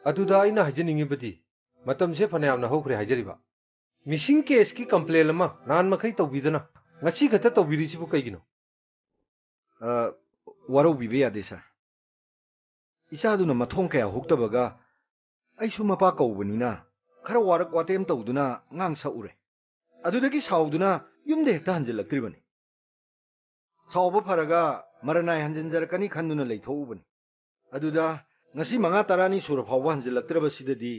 ꯑꯗꯨꯗ ꯑꯩꯅ ꯍꯥꯏꯖꯅꯤꯡꯉꯤꯕꯗꯤ ꯃꯇꯝꯁꯦ ꯐꯅꯌꯥꯝꯅ ꯍꯧꯈ꯭ꯔꯦ ꯍꯥꯏꯖꯔꯤꯕ ꯃꯤꯁꯤꯡ ꯀꯦꯁꯀꯤ ꯀꯝꯄ꯭ꯂꯦꯟ ꯑꯃ ꯅꯍꯥꯟ ꯃꯈꯩ ꯇꯧꯕꯤꯗꯅ ꯉꯁꯤ ꯈꯛꯇ ꯇꯧꯕꯤꯔꯤꯁꯤꯕꯨ ꯀꯩꯒꯤꯅꯣ? ꯋꯥꯔꯧꯕꯤꯕ ꯌꯥꯗꯦ ꯁꯥꯔ. ꯏꯆꯥꯗꯨꯅ ꯃꯊꯣꯡ ꯀꯌꯥ ꯍꯨꯛꯇꯕꯒ ꯑꯩꯁꯨ ꯃꯄꯥ ꯀꯧꯕꯅꯤꯅ ꯈꯔ ꯋꯥꯔꯛ ꯋꯥꯇꯦꯝ ꯇꯧꯗꯨꯅ ꯉꯥꯡ ꯁꯛꯎꯔꯦ. ꯑꯗꯨꯗꯒꯤ ꯁꯥꯎꯗꯨꯅ ꯌꯨꯝꯗ ꯍꯦꯛꯇ ꯍꯟꯖꯤꯜꯂꯛꯇ꯭ꯔꯤꯕꯅꯤ. ꯁꯥꯎꯕ ꯐꯔꯒ ꯃꯔꯅꯥꯏ ꯍꯟꯖꯤꯟꯖꯔꯛꯀꯅꯤ ꯈꯟꯗꯨꯅ ꯂꯩꯊꯣꯛꯎꯕꯅꯤ. ꯑꯗꯨꯗ ꯉꯁꯤ 5-10ꯅꯤ ꯁꯨꯔ ꯐꯥꯎꯕ ꯍꯟꯖꯤꯜꯂꯛꯇ꯭ꯔꯕꯁꯤꯗꯗꯤ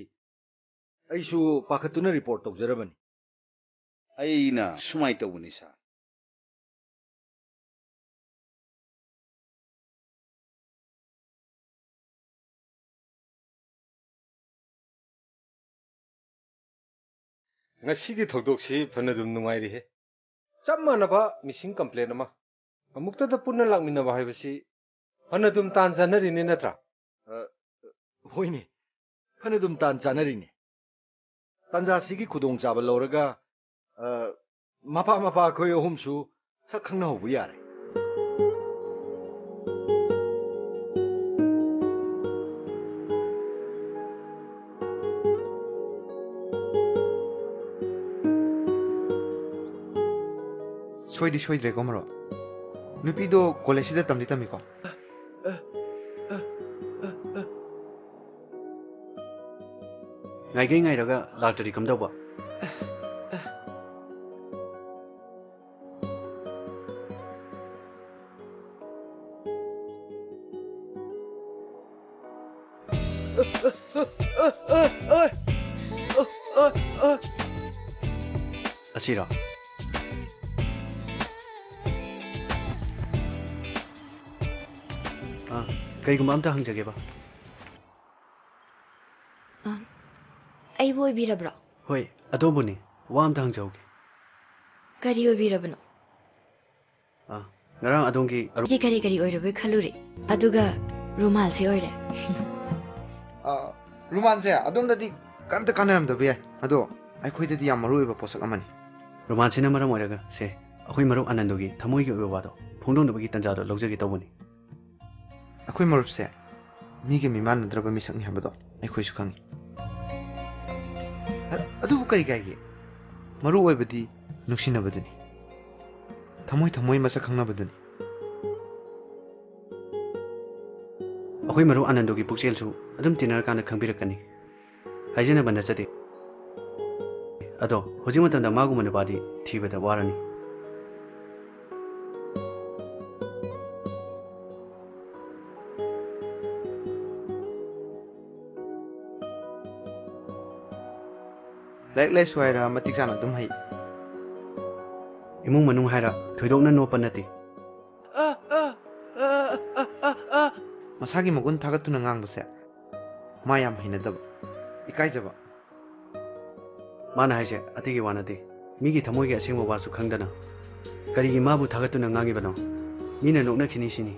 ꯑꯩꯁꯨ ꯄꯥꯈꯠꯇꯨꯅ ꯔꯤꯄꯣꯔꯠ ꯇꯧꯖꯔꯕꯅꯤ. ꯑꯩꯅ ꯁꯨꯃꯥꯏꯅ ꯇꯧꯕꯅꯤ ꯁꯥꯔ. ꯉꯁꯤꯒꯤ ꯊꯧꯗꯣꯛꯁꯤ ꯐꯅ ꯑꯗꯨꯝ ꯅꯨꯡꯉꯥꯏꯔꯤꯍꯦ. ꯆꯞ ꯃꯥꯟꯅꯕ ꯃꯤꯁꯤꯡ ꯀꯝꯄ꯭ꯂꯦꯟ ꯑꯃ ꯑꯃꯨꯛꯇꯗ ꯄꯨꯟꯅ ꯂꯥꯛꯃꯤꯟꯅꯕ ꯍꯥꯏꯕꯁꯤ ꯐꯅ ꯑꯗꯨꯝ ꯇꯥꯟ ꯆꯥꯅꯔꯤꯅꯦ ꯅꯠꯇ꯭ꯔꯥ? ꯍꯣꯏꯅꯦ, ꯐꯅ ꯑꯗꯨꯝ ꯇꯥꯟ ꯆꯥꯅꯔꯤꯅꯦ. ꯇꯥꯟꯖꯥꯁꯤꯒꯤ ꯈꯨꯗꯣꯡꯆꯥꯕ ꯂꯧꯔꯒ ꯃꯄꯥ ꯑꯩꯈꯣꯏ ꯑꯍꯨꯝꯁꯨ ꯁꯛ ꯈꯪꯅꯍꯧꯕ ꯌꯥꯔꯦ. ꯁꯣꯏꯗꯤ ꯁꯣꯏꯗ꯭ꯔꯦꯀꯣ ꯃꯔꯨꯞ. ꯅꯨꯄꯤꯗꯣ ꯀꯣꯂꯦꯖꯁꯤꯗ ꯇꯝꯃꯤꯀꯣ? ꯉꯥꯏꯒꯩ ꯉꯥꯏꯔꯒ ꯂꯥꯛꯇ꯭ꯔꯗꯤ ꯀꯝꯗꯧꯕ? ꯑꯁꯤꯔꯣ? ꯀꯩꯒꯨꯝꯕ ꯑꯝꯇ ꯍꯪꯖꯒꯦꯕ. ꯑꯩꯕꯨ ꯑꯣꯏꯕꯤꯔꯕ꯭ꯔꯣ? ꯍꯣꯏ, ꯑꯗꯣꯝꯕꯨꯅꯤ. ꯋꯥ ꯑꯝꯇ ꯍꯪꯖꯍꯧꯒꯦ. ꯀꯔꯤ ꯑꯣꯏꯕꯤꯔꯕꯅꯣ? ꯉꯔꯥꯡ ꯑꯗꯣꯝꯒꯤ ꯀꯔꯤ ꯑꯣꯏꯔꯕꯣꯏ ꯈꯜꯂꯨꯔꯦ. ꯑꯗꯨꯒ ꯔꯨꯃꯥꯜꯁꯦ ꯑꯣꯏꯔꯦ. ꯔꯨꯃꯥꯟꯁꯦ ꯑꯗꯣꯝꯗꯗꯤ ꯀꯔꯤꯝꯇ ꯀꯥꯟꯅꯔꯝꯗꯕ ꯌꯥꯏ. ꯑꯗꯣ ꯑꯩꯈꯣꯏꯗꯗꯤ ꯌꯥꯝ ꯃꯔꯨꯑꯣꯏꯕ ꯄꯣꯠꯁꯛ ꯑꯃꯅꯤ. ꯔꯣꯃꯥꯟꯁꯤꯅ ꯃꯔꯝ ꯑꯣꯏꯔꯒ ꯁꯦ ꯑꯩꯈꯣꯏ ꯃꯔꯨꯞ ꯑꯅꯟꯗꯨꯒꯤ ꯊꯃꯣꯏꯒꯤ ꯑꯣꯏꯕ ꯋꯥꯗꯣ ꯐꯣꯡꯗꯣꯛꯅꯕꯒꯤ ꯇꯟꯖꯥꯗꯣ ꯂꯧꯖꯒꯦ ꯇꯧꯕꯅꯤ. ꯑꯩꯈꯣꯏ ꯃꯔꯨꯞꯁꯦ ꯃꯤꯒ ꯃꯤꯃꯥꯟꯅꯗ꯭ꯔꯕ ꯃꯤꯁꯛꯅꯤ ꯍꯥꯏꯕꯗꯣ ꯑꯩꯈꯣꯏꯁꯨ ꯈꯪꯉꯤ. ꯑꯗꯨꯕꯨ ꯀꯔꯤ ꯀꯥꯏꯒꯦ? ꯃꯔꯨ ꯑꯣꯏꯕꯗꯤ ꯅꯨꯡꯁꯤꯅꯕꯗꯨꯅꯤ. ꯊꯃꯣꯏ ꯃꯁꯛ ꯈꯪꯅꯕꯗꯨꯅꯤ. ꯑꯩꯈꯣꯏ ꯃꯔꯨꯞ ꯑꯅꯟꯗꯨꯒꯤ ꯄꯨꯛꯆꯦꯜꯁꯨ ꯑꯗꯨꯝ ꯇꯤꯟꯅꯔꯀꯥꯟꯗ ꯈꯪꯕꯤꯔꯛꯀꯅꯤ. ꯍꯥꯏꯖꯅꯕ ꯅꯠꯆꯗꯦ. ꯑꯗꯣ ꯍꯧꯖꯤꯛ ꯃꯇꯝꯗ ꯃꯥꯒꯨꯝꯕ ꯅꯨꯄꯥꯗꯤ ꯊꯤꯕꯗ ꯋꯥꯔꯅꯤ. ꯂꯥꯏꯔꯤꯛ ꯂꯥꯏꯁꯨ ꯍꯥꯏꯔ ꯃꯇꯤꯛ ꯆꯥꯅ ꯑꯗꯨꯝ ꯍꯩ. ꯏꯃꯨꯡ ꯃꯅꯨꯡ ꯍꯥꯏꯔ ꯊꯣꯏꯗꯣꯛꯅ ꯅꯣꯞꯄ ꯅꯠꯇꯦ. ꯃꯁꯥꯒꯤ ꯃꯒꯨꯟ ꯊꯥꯒꯠꯇꯨꯅ ꯉꯥꯡꯕꯁꯦ ꯃꯥ ꯌꯥꯝ ꯍꯩꯅꯗꯕ, ꯏꯀꯥꯏꯖꯕ. ꯃꯥꯅ ꯍꯥꯏꯁꯦ ꯑꯇꯩꯒꯤ ꯋꯥ ꯅꯠꯇꯦ. ꯃꯤꯒꯤ ꯊꯃꯣꯏꯒꯤ ꯑꯁꯦꯡꯕ ꯋꯥꯁꯨ ꯈꯪꯗꯅ ꯀꯔꯤꯒꯤ ꯃꯥꯕꯨ ꯊꯥꯒꯠꯇꯨꯅ ꯉꯥꯡꯉꯤꯕꯅꯣ? ꯃꯤꯅ ꯅꯣꯛꯅꯈꯤꯅꯤ ꯁꯤꯅꯤ.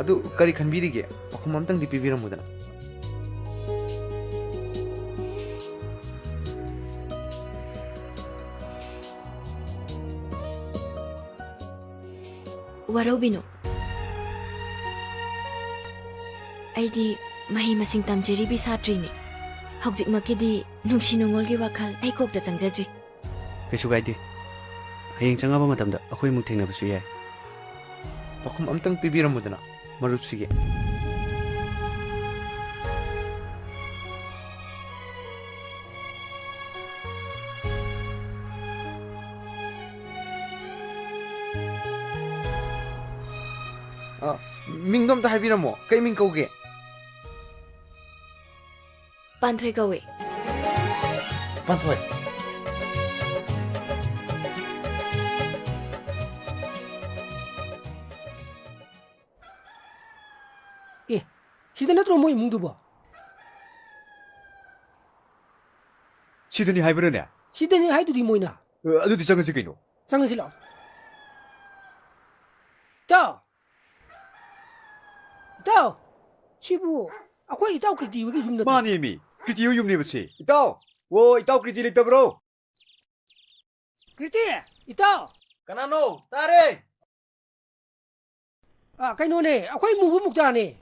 ꯑꯗꯨ ꯀꯔꯤ ꯈꯟꯕꯤꯔꯤꯒꯦ? ꯄꯥꯎꯈꯨꯝ ꯑꯝꯇꯪꯗꯤ ꯄꯤꯕꯤꯔꯝꯃꯨꯗꯅ. ꯋꯥꯔꯧꯕꯤꯅꯣ. ꯑꯩꯗꯤ ꯃꯍꯩ ꯃꯁꯤꯡ ꯇꯝꯖꯔꯤꯕꯤ ꯁꯥꯇ꯭ꯔꯤꯅꯤ. ꯍꯧꯖꯤꯛꯃꯛꯀꯤꯗꯤ ꯅꯨꯡꯁꯤ ꯅꯨꯡꯉꯣꯜꯒꯤ ꯋꯥꯈꯜ ꯑꯩ ꯀꯣꯛꯇ ꯆꯪꯖꯗ꯭ꯔꯤ. ꯀꯩꯁꯨ ꯀꯥꯏꯗꯦ. ꯍꯌꯦꯡ ꯆꯪꯉꯛꯄ ꯃꯇꯝꯗ ꯑꯩꯈꯣꯏꯃꯨꯛ ꯊꯦꯡꯅꯕꯁꯨ ꯌꯥꯏ. ꯄꯥꯎꯈꯨꯝ ꯑꯝꯇꯪ ꯄꯤꯕꯤꯔꯝꯃꯨꯗꯅ ꯃꯔꯨꯞꯁꯤꯒꯤ. ꯃꯤꯡꯗꯣ ꯑꯝꯇ ꯍꯥꯏꯕꯤꯔꯝꯃꯣ. ꯀꯩ ꯃꯤꯡ ꯀꯧꯒꯦ? ꯄꯥꯟꯊꯣꯏ ꯀꯧꯋꯦ. ꯄꯥꯟꯊꯣꯏ. ꯁꯤꯗ ꯅꯠꯇ꯭ꯔꯣ ꯃꯣꯏ ꯏꯃꯨꯡꯗꯨꯕꯣ? 시드니 하이브르네. 시드니 하이두디 뭐이나? 아두디 정은지 그이노. 장은실 라. 다. 시부. 아ኳ 이따오 그리디 왜 줌나? 마니미. 그리디 요욤니 버치. 이따오. 워 이따오 그리디 리더브로. 그리디. 이따. Kanano, tare! Cái nô này, à quay mù với mục trà này.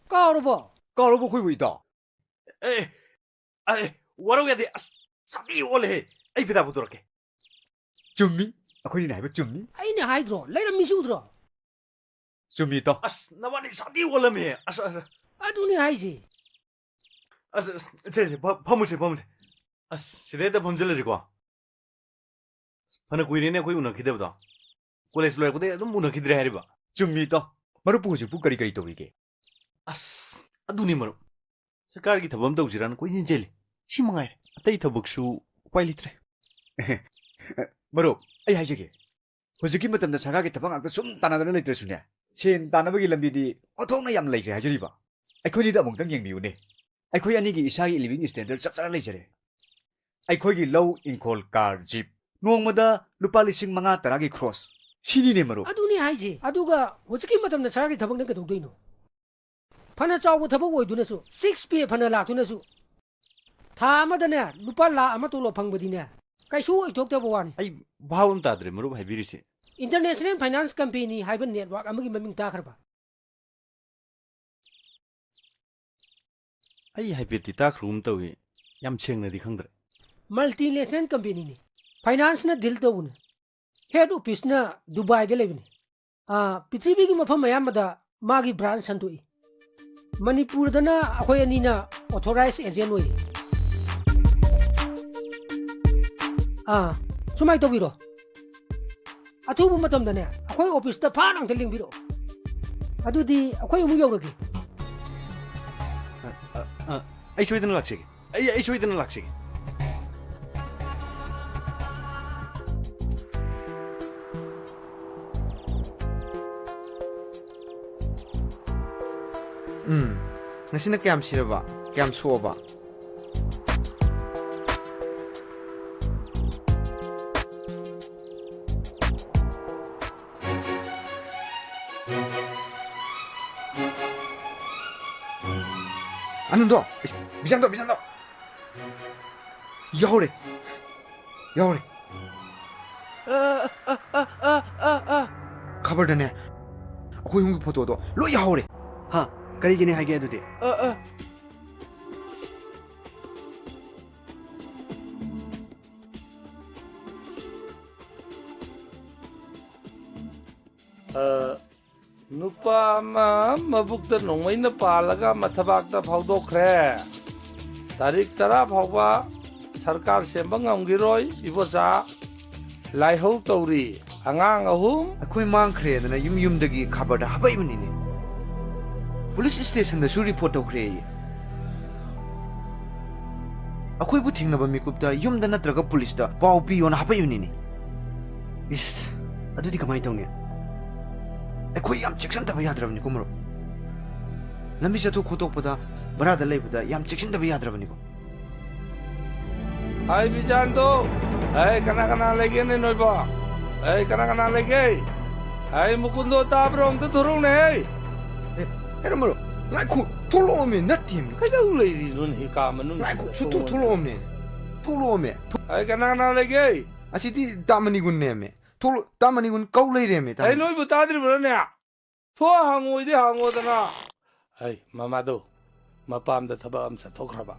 Cao rồi bỏ. Karo bo khoi wi ta. Warau ya de sati ole. Ai pida budur ke. Chummi, akhoi nai ba chummi. Ai này hai rồi, lấy làm mi su rồi. Chummi to. Nawani sati ole me. À tu này hai gì? 제 범무세. 시대다 범절래 지고. 파나 구이네 구이 우나 기대보다. 콜레스 로에 고데 좀 우나 기대래 해리 봐. Chummi to. Maru pu ju pu kari to wi ke. 아두니 머로. सरकारकी थबम तौजिरान कोइ जिन्जेले सिमंगाइ अतै थबकसु उपाय litre Maru, ai hai jage. Hojiki matamda saragi tabang akta sum tanadana leitre sunya. Sen tanabagi lambi di othongna yam leikre hajari ba. Aikhoi da among tang yengbiu ne. Aikhoi ani gi isagi living standard chap chara leijare. Aikhoi gi low incol car jeep. Nongmada lupa lising manga taragi cross. Sini ne maru. À tu này hai gì? À tu cái, hồi trước mà tầm là sao cái thằng nó cái đầu đuôi nó. Phana cháu của thằng bố đuôi nó su, 6 phana lạc đuôi nó su. Thà mà đó nè, lupa lạc mà tu lo phăng bờ đi nè. Cái số ấy thuộc theo bộ anh. 아이 바운 따드레 머로 하이비리시 International Finance Company Hyper Network amagi maming ta kharba. 아이 하이비티 딱 룸 떠위 얌 챙나디 ඛꯪ드레 Multinational company ni. Finance na deal to bune. Head office na Dubai de lebini. Pithibi gi mafam mayam da magi branch santui. Manipur da na akhoi ani na authorized agent oi. Sumai to biro. Athubu matam da ne akhoi office da pha nang teling biro. Adudi akhoi umu yawragi. 아이 쇼이드는 락시게 아이 쇼이드는 락시게 Ngasina kayam siraba, kayam suaba. Anando, bisanto. Yaure. Cover the net. Who you put to lo yaure. Ha, kari gini hai ge adudi. Nupa ma mabukta nongmaina palaga mathabakta phawdokkhre tarik tara phawba sarkar semba ngamgiroi ibosa laihau tauri angang ahum Akoi mangkhre na yum dagi khabar da habai bunini. Police station da su report tokre. Akoi bu thingna ba mikup da yum da natraga police da pau pi on habai bunini. Is, adudi kamai tawne. Akoi yam section da ba yadrabni ko maro. Lambi sa tu khotok pada barada leibda yam section da ba yadrabni ko. hai bijanto hai kana lege ne noiba hai kana lege hai mukundo tabrong tu turung ne Era maro. Ngai ko tolo me natim. kai dau leiri nun hi ka manun Ngai ko su tu tolo me. Tolo me. hai kana lege Asiti damani gun ne me. Tolo damani gun kau leire me ta. hai noi bu tadri bro ne tho hangoi de hango dana hai mamado mapam da thaba am sa thokraba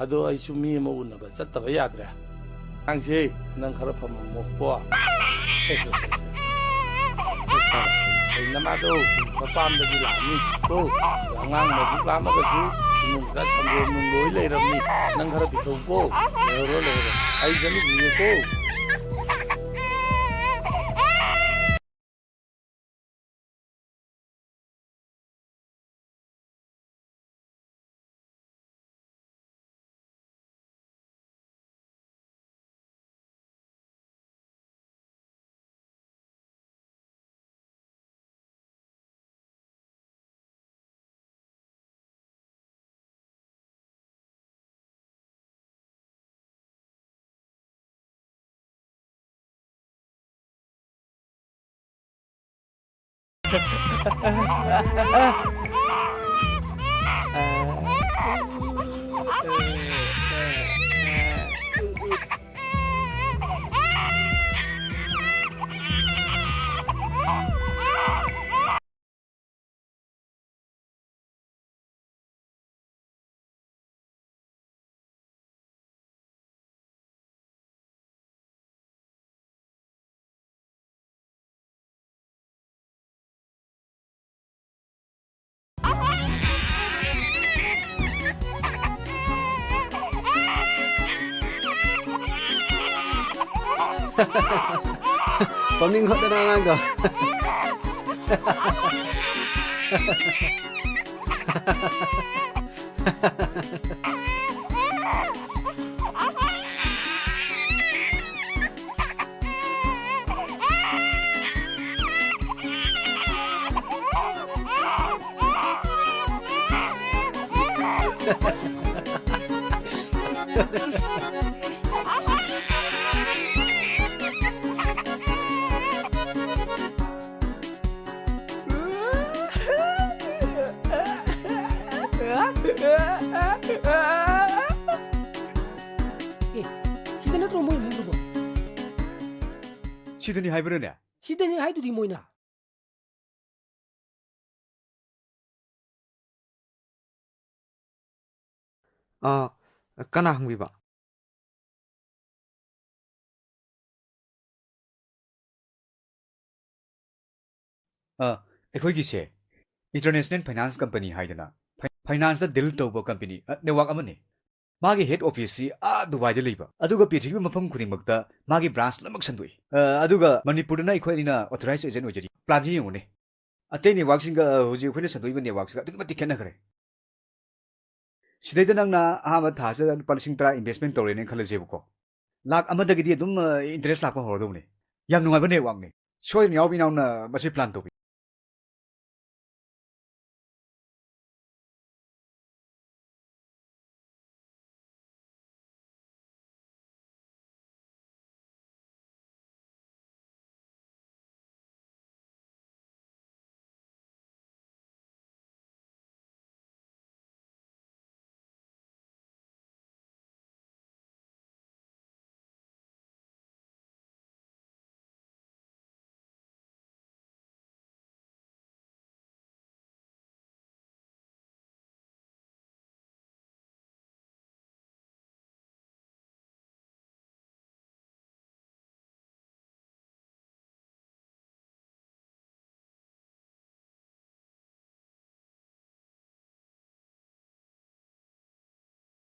ado ai su mi mo unna ba chatta ba yadra ang si nang khara pham mo po se ai namado mapam da gi la ni ko ngang ma buk la ma ka su nung ka sambo nung loi le ram ni nang khara pi thong ko le ro ai jani bi ko ꯄꯝꯅꯤꯡ ꯈꯣꯠꯇꯅ ꯑꯉꯥꯡꯗꯣ 시대 ꯅꯠꯇ꯭ꯔꯣ ꯃꯣꯏ ꯏꯃꯨꯡꯗꯨꯕꯣ 시드니 하이브르네. 시대니 하이두디 모이나 ꯀꯅꯥ ꯍꯪꯕꯤꯕ ꯑꯩꯈꯣꯏꯒꯤꯁꯦ international finance company ꯍꯥꯏꯗꯅ ꯐꯥꯏꯅꯥꯟꯁꯇ ꯗꯤꯜ ꯇꯧꯕ company network ꯑꯃꯅꯤ ꯃꯥꯒꯤ ꯍꯦꯗ ꯑꯣꯐꯤꯁꯁꯤ ꯗꯨꯕꯥꯏꯗ ꯂꯩꯕ ꯑꯗꯨꯒ ꯄ꯭ꯔꯤꯊꯤꯕꯤ ꯃꯐꯝ ꯈꯨꯗꯤꯡꯃꯛꯇ ꯃꯥꯒꯤ ꯕ꯭ꯔꯥꯟꯆ ꯂꯣꯏꯅꯃꯛ ꯁꯟꯗꯣꯛꯏ ꯑꯗꯨꯒ ꯃꯅꯤꯄꯨꯔꯗꯅ ꯑꯩꯈꯣꯏ ꯑꯅꯤꯅ ꯑꯣꯊꯣꯔꯥꯏꯖ ꯑꯦꯖꯦꯟ ꯑꯣꯏꯖꯔꯤ ꯄ꯭ꯂꯥꯟꯁꯤ ꯌꯦꯡꯉꯨꯅꯦ ꯑꯇꯩ ꯅꯦꯠꯋꯥꯛꯁꯤꯡꯒ ꯍꯧꯖꯤꯛ ꯑꯩꯈꯣꯏꯅ ꯁꯟꯗꯣꯛꯏꯕ ꯅꯦꯠꯋꯥꯛꯁꯤꯒ ꯑꯗꯨꯛꯀꯤ ꯃꯇꯤꯛ ꯈꯦꯠꯅꯈ꯭ꯔꯦ ꯁꯤꯗꯩꯗ ꯅꯪꯅ ꯑꯍꯥꯟꯕ ꯊꯥꯁꯤꯗ ꯂꯨꯄꯥ 10,000 ꯏꯟꯚꯦꯁꯃꯦꯟ ꯇꯧꯔꯦꯅ ꯈꯜꯂꯁꯦꯕꯀꯣ ꯂꯥꯛ ꯑꯃꯗꯒꯤꯗꯤ ꯑꯗꯨꯝ ꯏꯟꯇꯔꯦꯁ ꯂꯥꯛꯄ ꯍꯧꯔꯗꯧꯅꯦ ꯌꯥꯝ ꯅꯨꯡꯉꯥꯏꯕ ꯅꯦꯠꯋꯥꯛꯅꯦ ꯁꯣꯏꯗꯅ ꯌꯥꯎꯕ ꯏꯅꯥꯎꯅ ꯃꯁꯤ ꯄ꯭ꯂꯥꯟ ꯇꯧꯕꯤ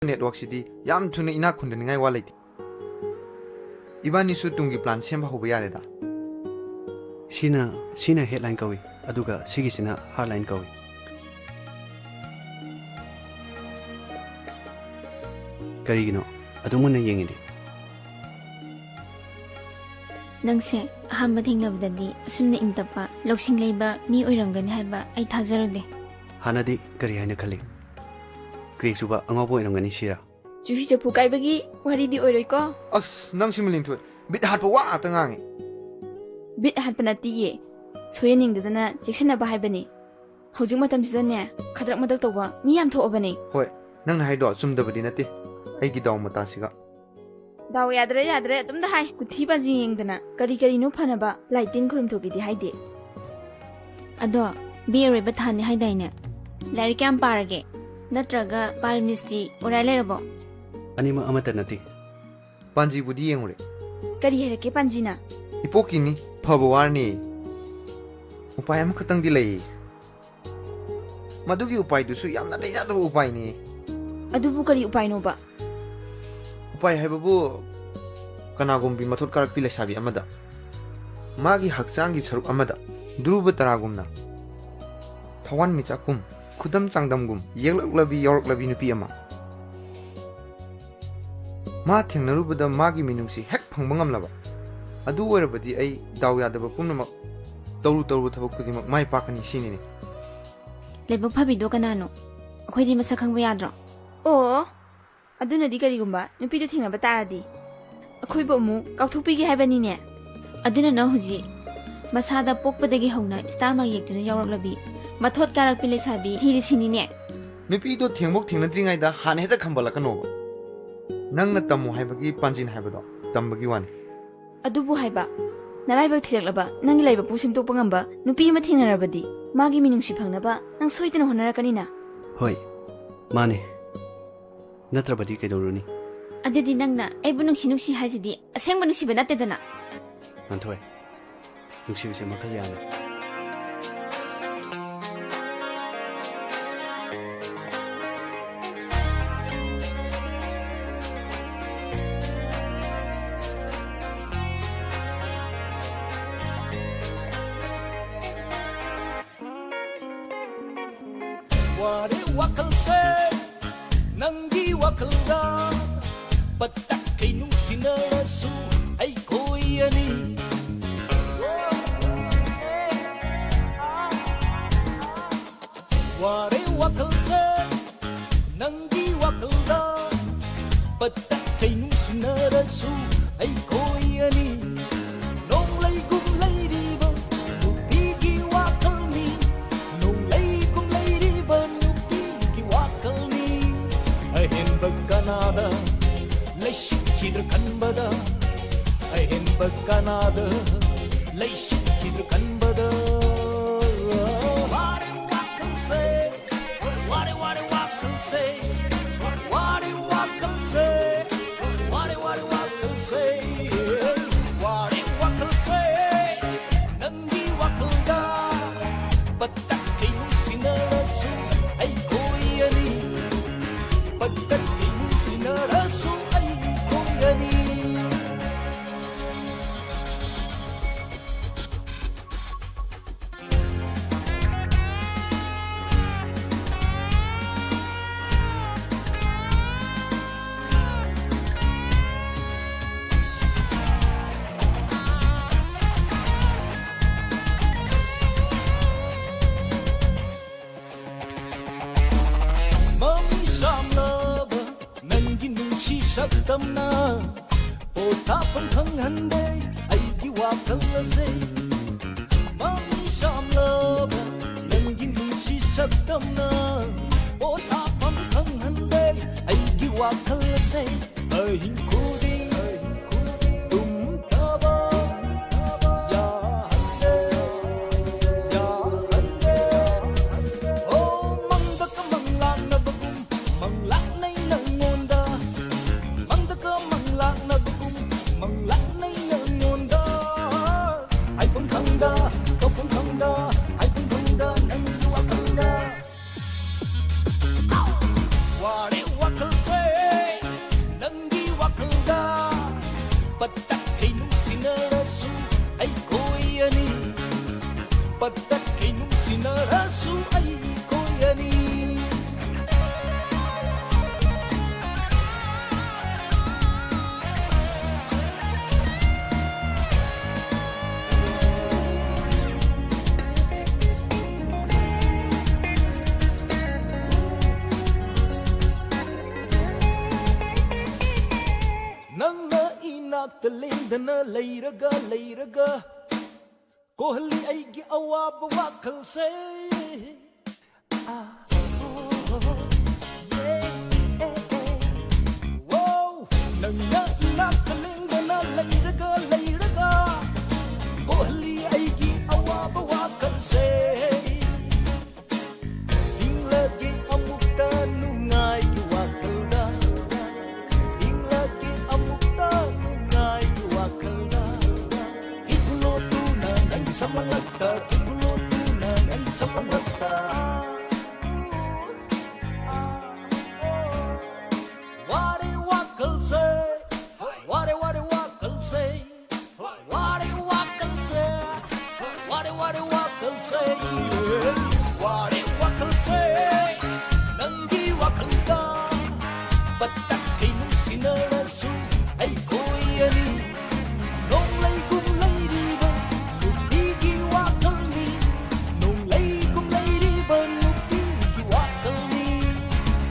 ꯅꯦꯠꯋꯥꯛꯁꯤꯗꯤ ꯌꯥꯝ ꯊꯨꯅ ꯏꯅꯥꯛ ꯈꯨꯟꯗꯅꯤꯡꯉꯥꯏ ꯋꯥ ꯂꯩꯇꯦ ꯏꯕꯥꯅꯤꯁꯨ ꯇꯨꯡꯒꯤ ꯄ꯭ꯂꯥꯟ ꯁꯦꯝꯕ ꯍꯧꯕ ꯌꯥꯔꯦꯗ ꯁꯤꯅ ꯍꯦꯗꯂꯥꯏꯟ ꯀꯧꯏ ꯑꯗꯨꯒ ꯁꯤꯒꯤꯁꯤꯅ ꯍꯥꯔꯠꯂꯥꯏꯟ ꯀꯧꯏ ꯀꯔꯤꯒꯤꯅꯣ ꯑꯗꯨꯝ ꯃꯨꯟꯅ ꯌꯦꯡꯉꯤꯗꯤ ꯅꯪꯁꯦ ꯑꯍꯥꯟꯕ ꯊꯦꯡꯅꯕꯗꯗꯤ ꯑꯁꯨꯝꯅ ꯏꯪꯇꯞꯄ ꯂꯧꯁꯤꯡ ꯂꯩꯕ ꯃꯤ ꯑꯣꯏꯔꯝꯒꯅꯤ ꯍꯥꯏꯕ ꯑꯩ ꯊꯥꯖꯔꯨꯗꯦ ꯍꯥꯟꯅꯗꯤ ꯀꯔꯤ ꯍꯥꯏꯅ ꯈꯜꯂꯤ ꯀ꯭ꯔꯦꯛ ꯆꯨꯕ ꯑꯉꯥꯎꯕ ꯑꯣꯏꯔꯝꯒꯅꯤ ꯁꯤꯔꯥ ꯆꯨꯍꯤ ꯆꯐꯨ ꯀꯥꯏꯕꯒꯤ ꯋꯥꯔꯤꯗꯤ ꯑꯣꯏꯔꯣꯏꯀꯣ ꯑꯁ ꯅꯪ ꯁꯤꯃ ꯂꯤꯡꯊꯣꯏ ꯕꯤꯠ ꯍꯥꯠꯄ ꯋꯥ ꯉꯥꯛꯇ ꯉꯥꯡꯉꯤ ꯕꯤꯠ ꯍꯥꯠꯄ ꯅꯠꯇꯤꯌꯦ ꯁꯣꯏꯍꯟꯅꯤꯡꯗꯗꯅ ꯆꯦꯛꯁꯤꯟꯅꯕ ꯍꯥꯏꯕꯅꯤ ꯍꯧꯖꯤꯛ ꯃꯇꯝꯁꯤꯗꯅꯦ ꯈꯗ꯭ꯔꯛ ꯃꯗꯛ ꯇꯧꯕ ꯃꯤ ꯌꯥꯝ ꯊꯣꯛꯑꯕꯅꯦ ꯍꯣꯏ ꯅꯪꯅ ꯍꯥꯏꯗꯣ ꯆꯨꯝꯗꯕꯗꯤ ꯅꯠꯇꯦ ꯑꯩꯒꯤ ꯗꯥꯎ ꯃꯇꯥꯁꯤꯒ ꯗꯥꯎ ꯌꯥꯗ꯭ꯔꯦ ꯑꯗꯨꯝꯗ ꯍꯥꯏ ꯀꯨꯊꯤ ꯕꯥꯖꯤ ꯌꯦꯡꯗꯅ ꯀꯔꯤꯅꯣ ꯐꯅꯕ ꯂꯥꯏ ꯇꯤꯟ ꯈꯨꯔꯨꯝꯊꯣꯛꯀꯤꯗꯤ ꯍꯥꯏꯗꯦ ꯑꯗꯣ ꯕꯤ ꯑꯔꯣꯏꯕ ꯊꯥꯅꯤ ꯍꯥꯏꯗꯥꯏꯅꯦ ꯂꯥꯏꯔꯤꯛ ꯀꯌꯥꯝ ꯄꯥꯔꯒꯦ ꯅꯠꯇ꯭ꯔꯒ ꯄꯥꯜꯃꯤꯁꯇꯤ ꯑꯣꯔꯥꯏ ꯂꯩꯔꯕꯣ ꯑꯅꯤꯃꯛ ꯑꯃꯠꯇ ꯅꯠꯇꯦ ꯄꯥꯟꯖꯤꯕꯨꯗꯤ ꯌꯦꯡꯉꯨꯔꯦ ꯀꯔꯤ ꯍꯥꯏꯔꯛꯀꯦ ꯄꯥꯟꯖꯤꯅ ꯏꯄꯣꯛꯀꯤꯅꯤ ꯐꯕ ꯋꯥꯔꯅꯤ ꯎꯄꯥꯏ ꯑꯃꯈꯛꯇꯪꯗꯤ ꯂꯩ ꯃꯗꯨꯒꯤ ꯎꯄꯥꯏꯗꯨꯁꯨ ꯌꯥꯝ ꯅꯥꯇꯩ ꯆꯥꯗꯕ ꯎꯄꯥꯏꯅꯤ ꯑꯗꯨꯕꯨ ꯀꯔꯤ ꯎꯄꯥꯏꯅꯣꯕ ꯎꯄꯥꯏ ꯍꯥꯏꯕꯕꯨ ꯀꯅꯥꯒꯨꯝꯕꯤ ꯃꯊꯣꯠ ꯀꯥꯔꯛꯄꯤ ꯂꯩꯁꯥꯕꯤ ꯑꯃꯗ ꯃꯥꯒꯤ ꯍꯛꯆꯥꯡꯒꯤ ꯁꯔꯨꯛ ꯑꯃꯗ ꯙ꯭ꯔꯨꯕ ꯇꯔꯥꯒꯨꯝꯅ ꯊꯋꯥꯟ ꯃꯤꯆꯥꯛꯀꯨꯝ ꯈꯨꯗꯝ ꯆꯥꯡꯗꯝꯒꯨꯝ ꯌꯦꯛꯂꯛꯂꯕꯤ ꯌꯥꯎꯔꯛꯂꯕꯤ ꯅꯨꯄꯤ ꯑꯃ ꯃꯥ ꯊꯦꯡꯅꯔꯨꯕꯗ ꯃꯥꯒꯤ ꯃꯤꯅꯨꯡꯁꯤ ꯍꯦꯛ ꯐꯪꯕ ꯉꯝꯂꯕ ꯑꯗꯨ ꯑꯣꯏꯔꯕꯗꯤ ꯑꯩ ꯗꯥꯎ ꯌꯥꯗꯕ ꯄꯨꯝꯅꯃꯛ ꯇꯧꯔꯨ ꯊꯕꯛ ꯈꯨꯗꯤꯡꯃꯛ ꯃꯥꯏ ꯄꯥꯛꯀꯅꯤ ꯁꯤꯅꯤꯅꯦ ꯂꯥꯏꯕꯛ ꯐꯕꯤꯗꯣ ꯀꯅꯥꯅꯣ ꯑꯩꯈꯣꯏꯗꯤ ꯃꯁꯛ ꯈꯪꯕ ꯌꯥꯗ꯭ꯔꯣ ꯑꯣ ꯑꯗꯨꯅꯗꯤ ꯀꯔꯤꯒꯨꯝꯕ ꯅꯨꯄꯤꯗꯣ ꯊꯦꯡꯅꯕ ꯇꯥꯔꯗꯤ ꯑꯩꯈꯣꯏꯕꯨ ꯑꯃꯨꯛ ꯀꯥꯎꯊꯣꯛꯄꯤꯒꯦ ꯍꯥꯏꯕꯅꯤꯅꯦ ꯑꯗꯨꯅ ꯅꯪ ꯍꯧꯖꯤꯛ ꯃꯁꯥꯗ ꯄꯣꯛꯄꯗꯒꯤ ꯍꯧꯅ ꯁ꯭ꯇꯥꯔ ꯃꯥꯔꯛ ꯌꯦꯛꯇꯨꯅ ꯌꯥꯎꯔꯛꯂꯕꯤ ꯃꯊꯣꯠ ꯀꯥꯔꯛꯄꯤ ꯂꯩꯁꯥꯕꯤ ꯊꯤꯔꯤꯁꯤꯅꯤꯅꯦ ꯅꯨꯄꯤꯗꯣ ꯊꯦꯡꯕꯣꯛ ꯊꯦꯡꯅꯗ꯭ꯔꯤꯉꯩꯗ ꯍꯥꯟꯅ ꯍꯦꯛꯇ ꯈꯝꯕꯜꯂꯛꯀꯅꯣꯕ ꯅꯪꯅ ꯇꯝꯃꯨ ꯍꯥꯏꯕꯒꯤ ꯄꯥꯟꯖꯤꯟ ꯍꯥꯏꯕꯗꯣ ꯇꯝꯕꯒꯤ ꯋꯥꯅꯤ ꯑꯗꯨꯕꯨ ꯍꯥꯏꯕ ꯅꯔꯥꯏꯕꯛ ꯊꯤꯔꯛꯂꯕ ꯅꯪꯒꯤ ꯂꯥꯏꯕꯛꯄꯨ ꯁꯦꯝꯗꯣꯛꯄ ꯉꯝꯕ ꯅꯨꯄꯤ ꯑꯃ ꯊꯦꯡꯅꯔꯕꯗꯤ ꯃꯥꯒꯤ ꯃꯤꯅꯨꯡꯁꯤ ꯐꯪꯅꯕ ꯅꯪ ꯁꯣꯏꯗꯅ ꯍꯣꯠꯅꯔꯛꯀꯅꯤꯅ ꯍꯣꯏ ꯃꯥꯅꯦ ꯅꯠꯇ꯭ꯔꯕꯗꯤ ꯀꯩꯗꯧꯔꯨꯅꯤ ꯑꯗꯨꯗꯤ ꯅꯪꯅ ꯑꯩꯕꯨ ꯅꯨꯡꯁꯤ ꯍꯥꯏꯁꯤꯗꯤ ꯑꯁꯦꯡꯕ ꯅꯨꯡꯁꯤꯕ ꯅꯠꯇꯦꯗꯅ ꯉꯥꯟꯊꯣꯏ ꯅꯨꯡꯁꯤꯕꯁꯦ ꯃꯈꯜ ꯌꯥꯝꯃꯤ Wari wakal se Nanggi wakal da Patak kay nung sinarasu Ay koyani Wari wakal se Nanggi wakal da Patak kay nung sinarasu Ay koyani Nong lay gum lay riba Nupigi wakal ni Nong lay gum lay riba Nupigi wakal ni Ahin bagkanada Lay shikidr kanbada Ahin bagkanada Lay shikidr kanbada Wari wakal se Wari wakal se Wari wakal se Wari wakal se Wari wakal se Nanggi wakal da Batak kay nung sinarasu Ay koyani Batak kay nung sinarasu Ay koyani Mami samlaba Nanggi nung sisaktam na Potapang hanghande Ay diwakal na say Mami samlaba Nanggi nung sisaktam na Potapang hanghande Ay diwakal na say Ay hingkudi Tumtaba Ya hande Ya hande Oh mangda ka manglang na bagum Manglang na'y nangonda Mangda ka manglang na bagum Manglang na'y nangonda Ay pangkangda Ka pangkangda Ay pangkangda Nang iwakangda Wari wakal se Nang iwakangda Patak kay nung sinarasu Ay koyani Patak kay nung sinarasu Ay koyani Nanga inagtalinda na layraga Kohli aigi awaba wakal se Wow Nanga inagtalinda na layraga Kohli aigi awaba wakal se Lagi amukta nungay kiwakal da Lagi amukta nungay kiwakal da Ikulotunan ang samalagta Ikulotunan ang samalagta Wari wakal se Wari wakal se Wari wakal se Wari wakal se Wari wakal se Nanggi wakal da Batak kay nung sinarasu Ay koyani Nong lay gum lay riba Nupigi wakal ni Nong lay gum lay riba Nupigi wakal ni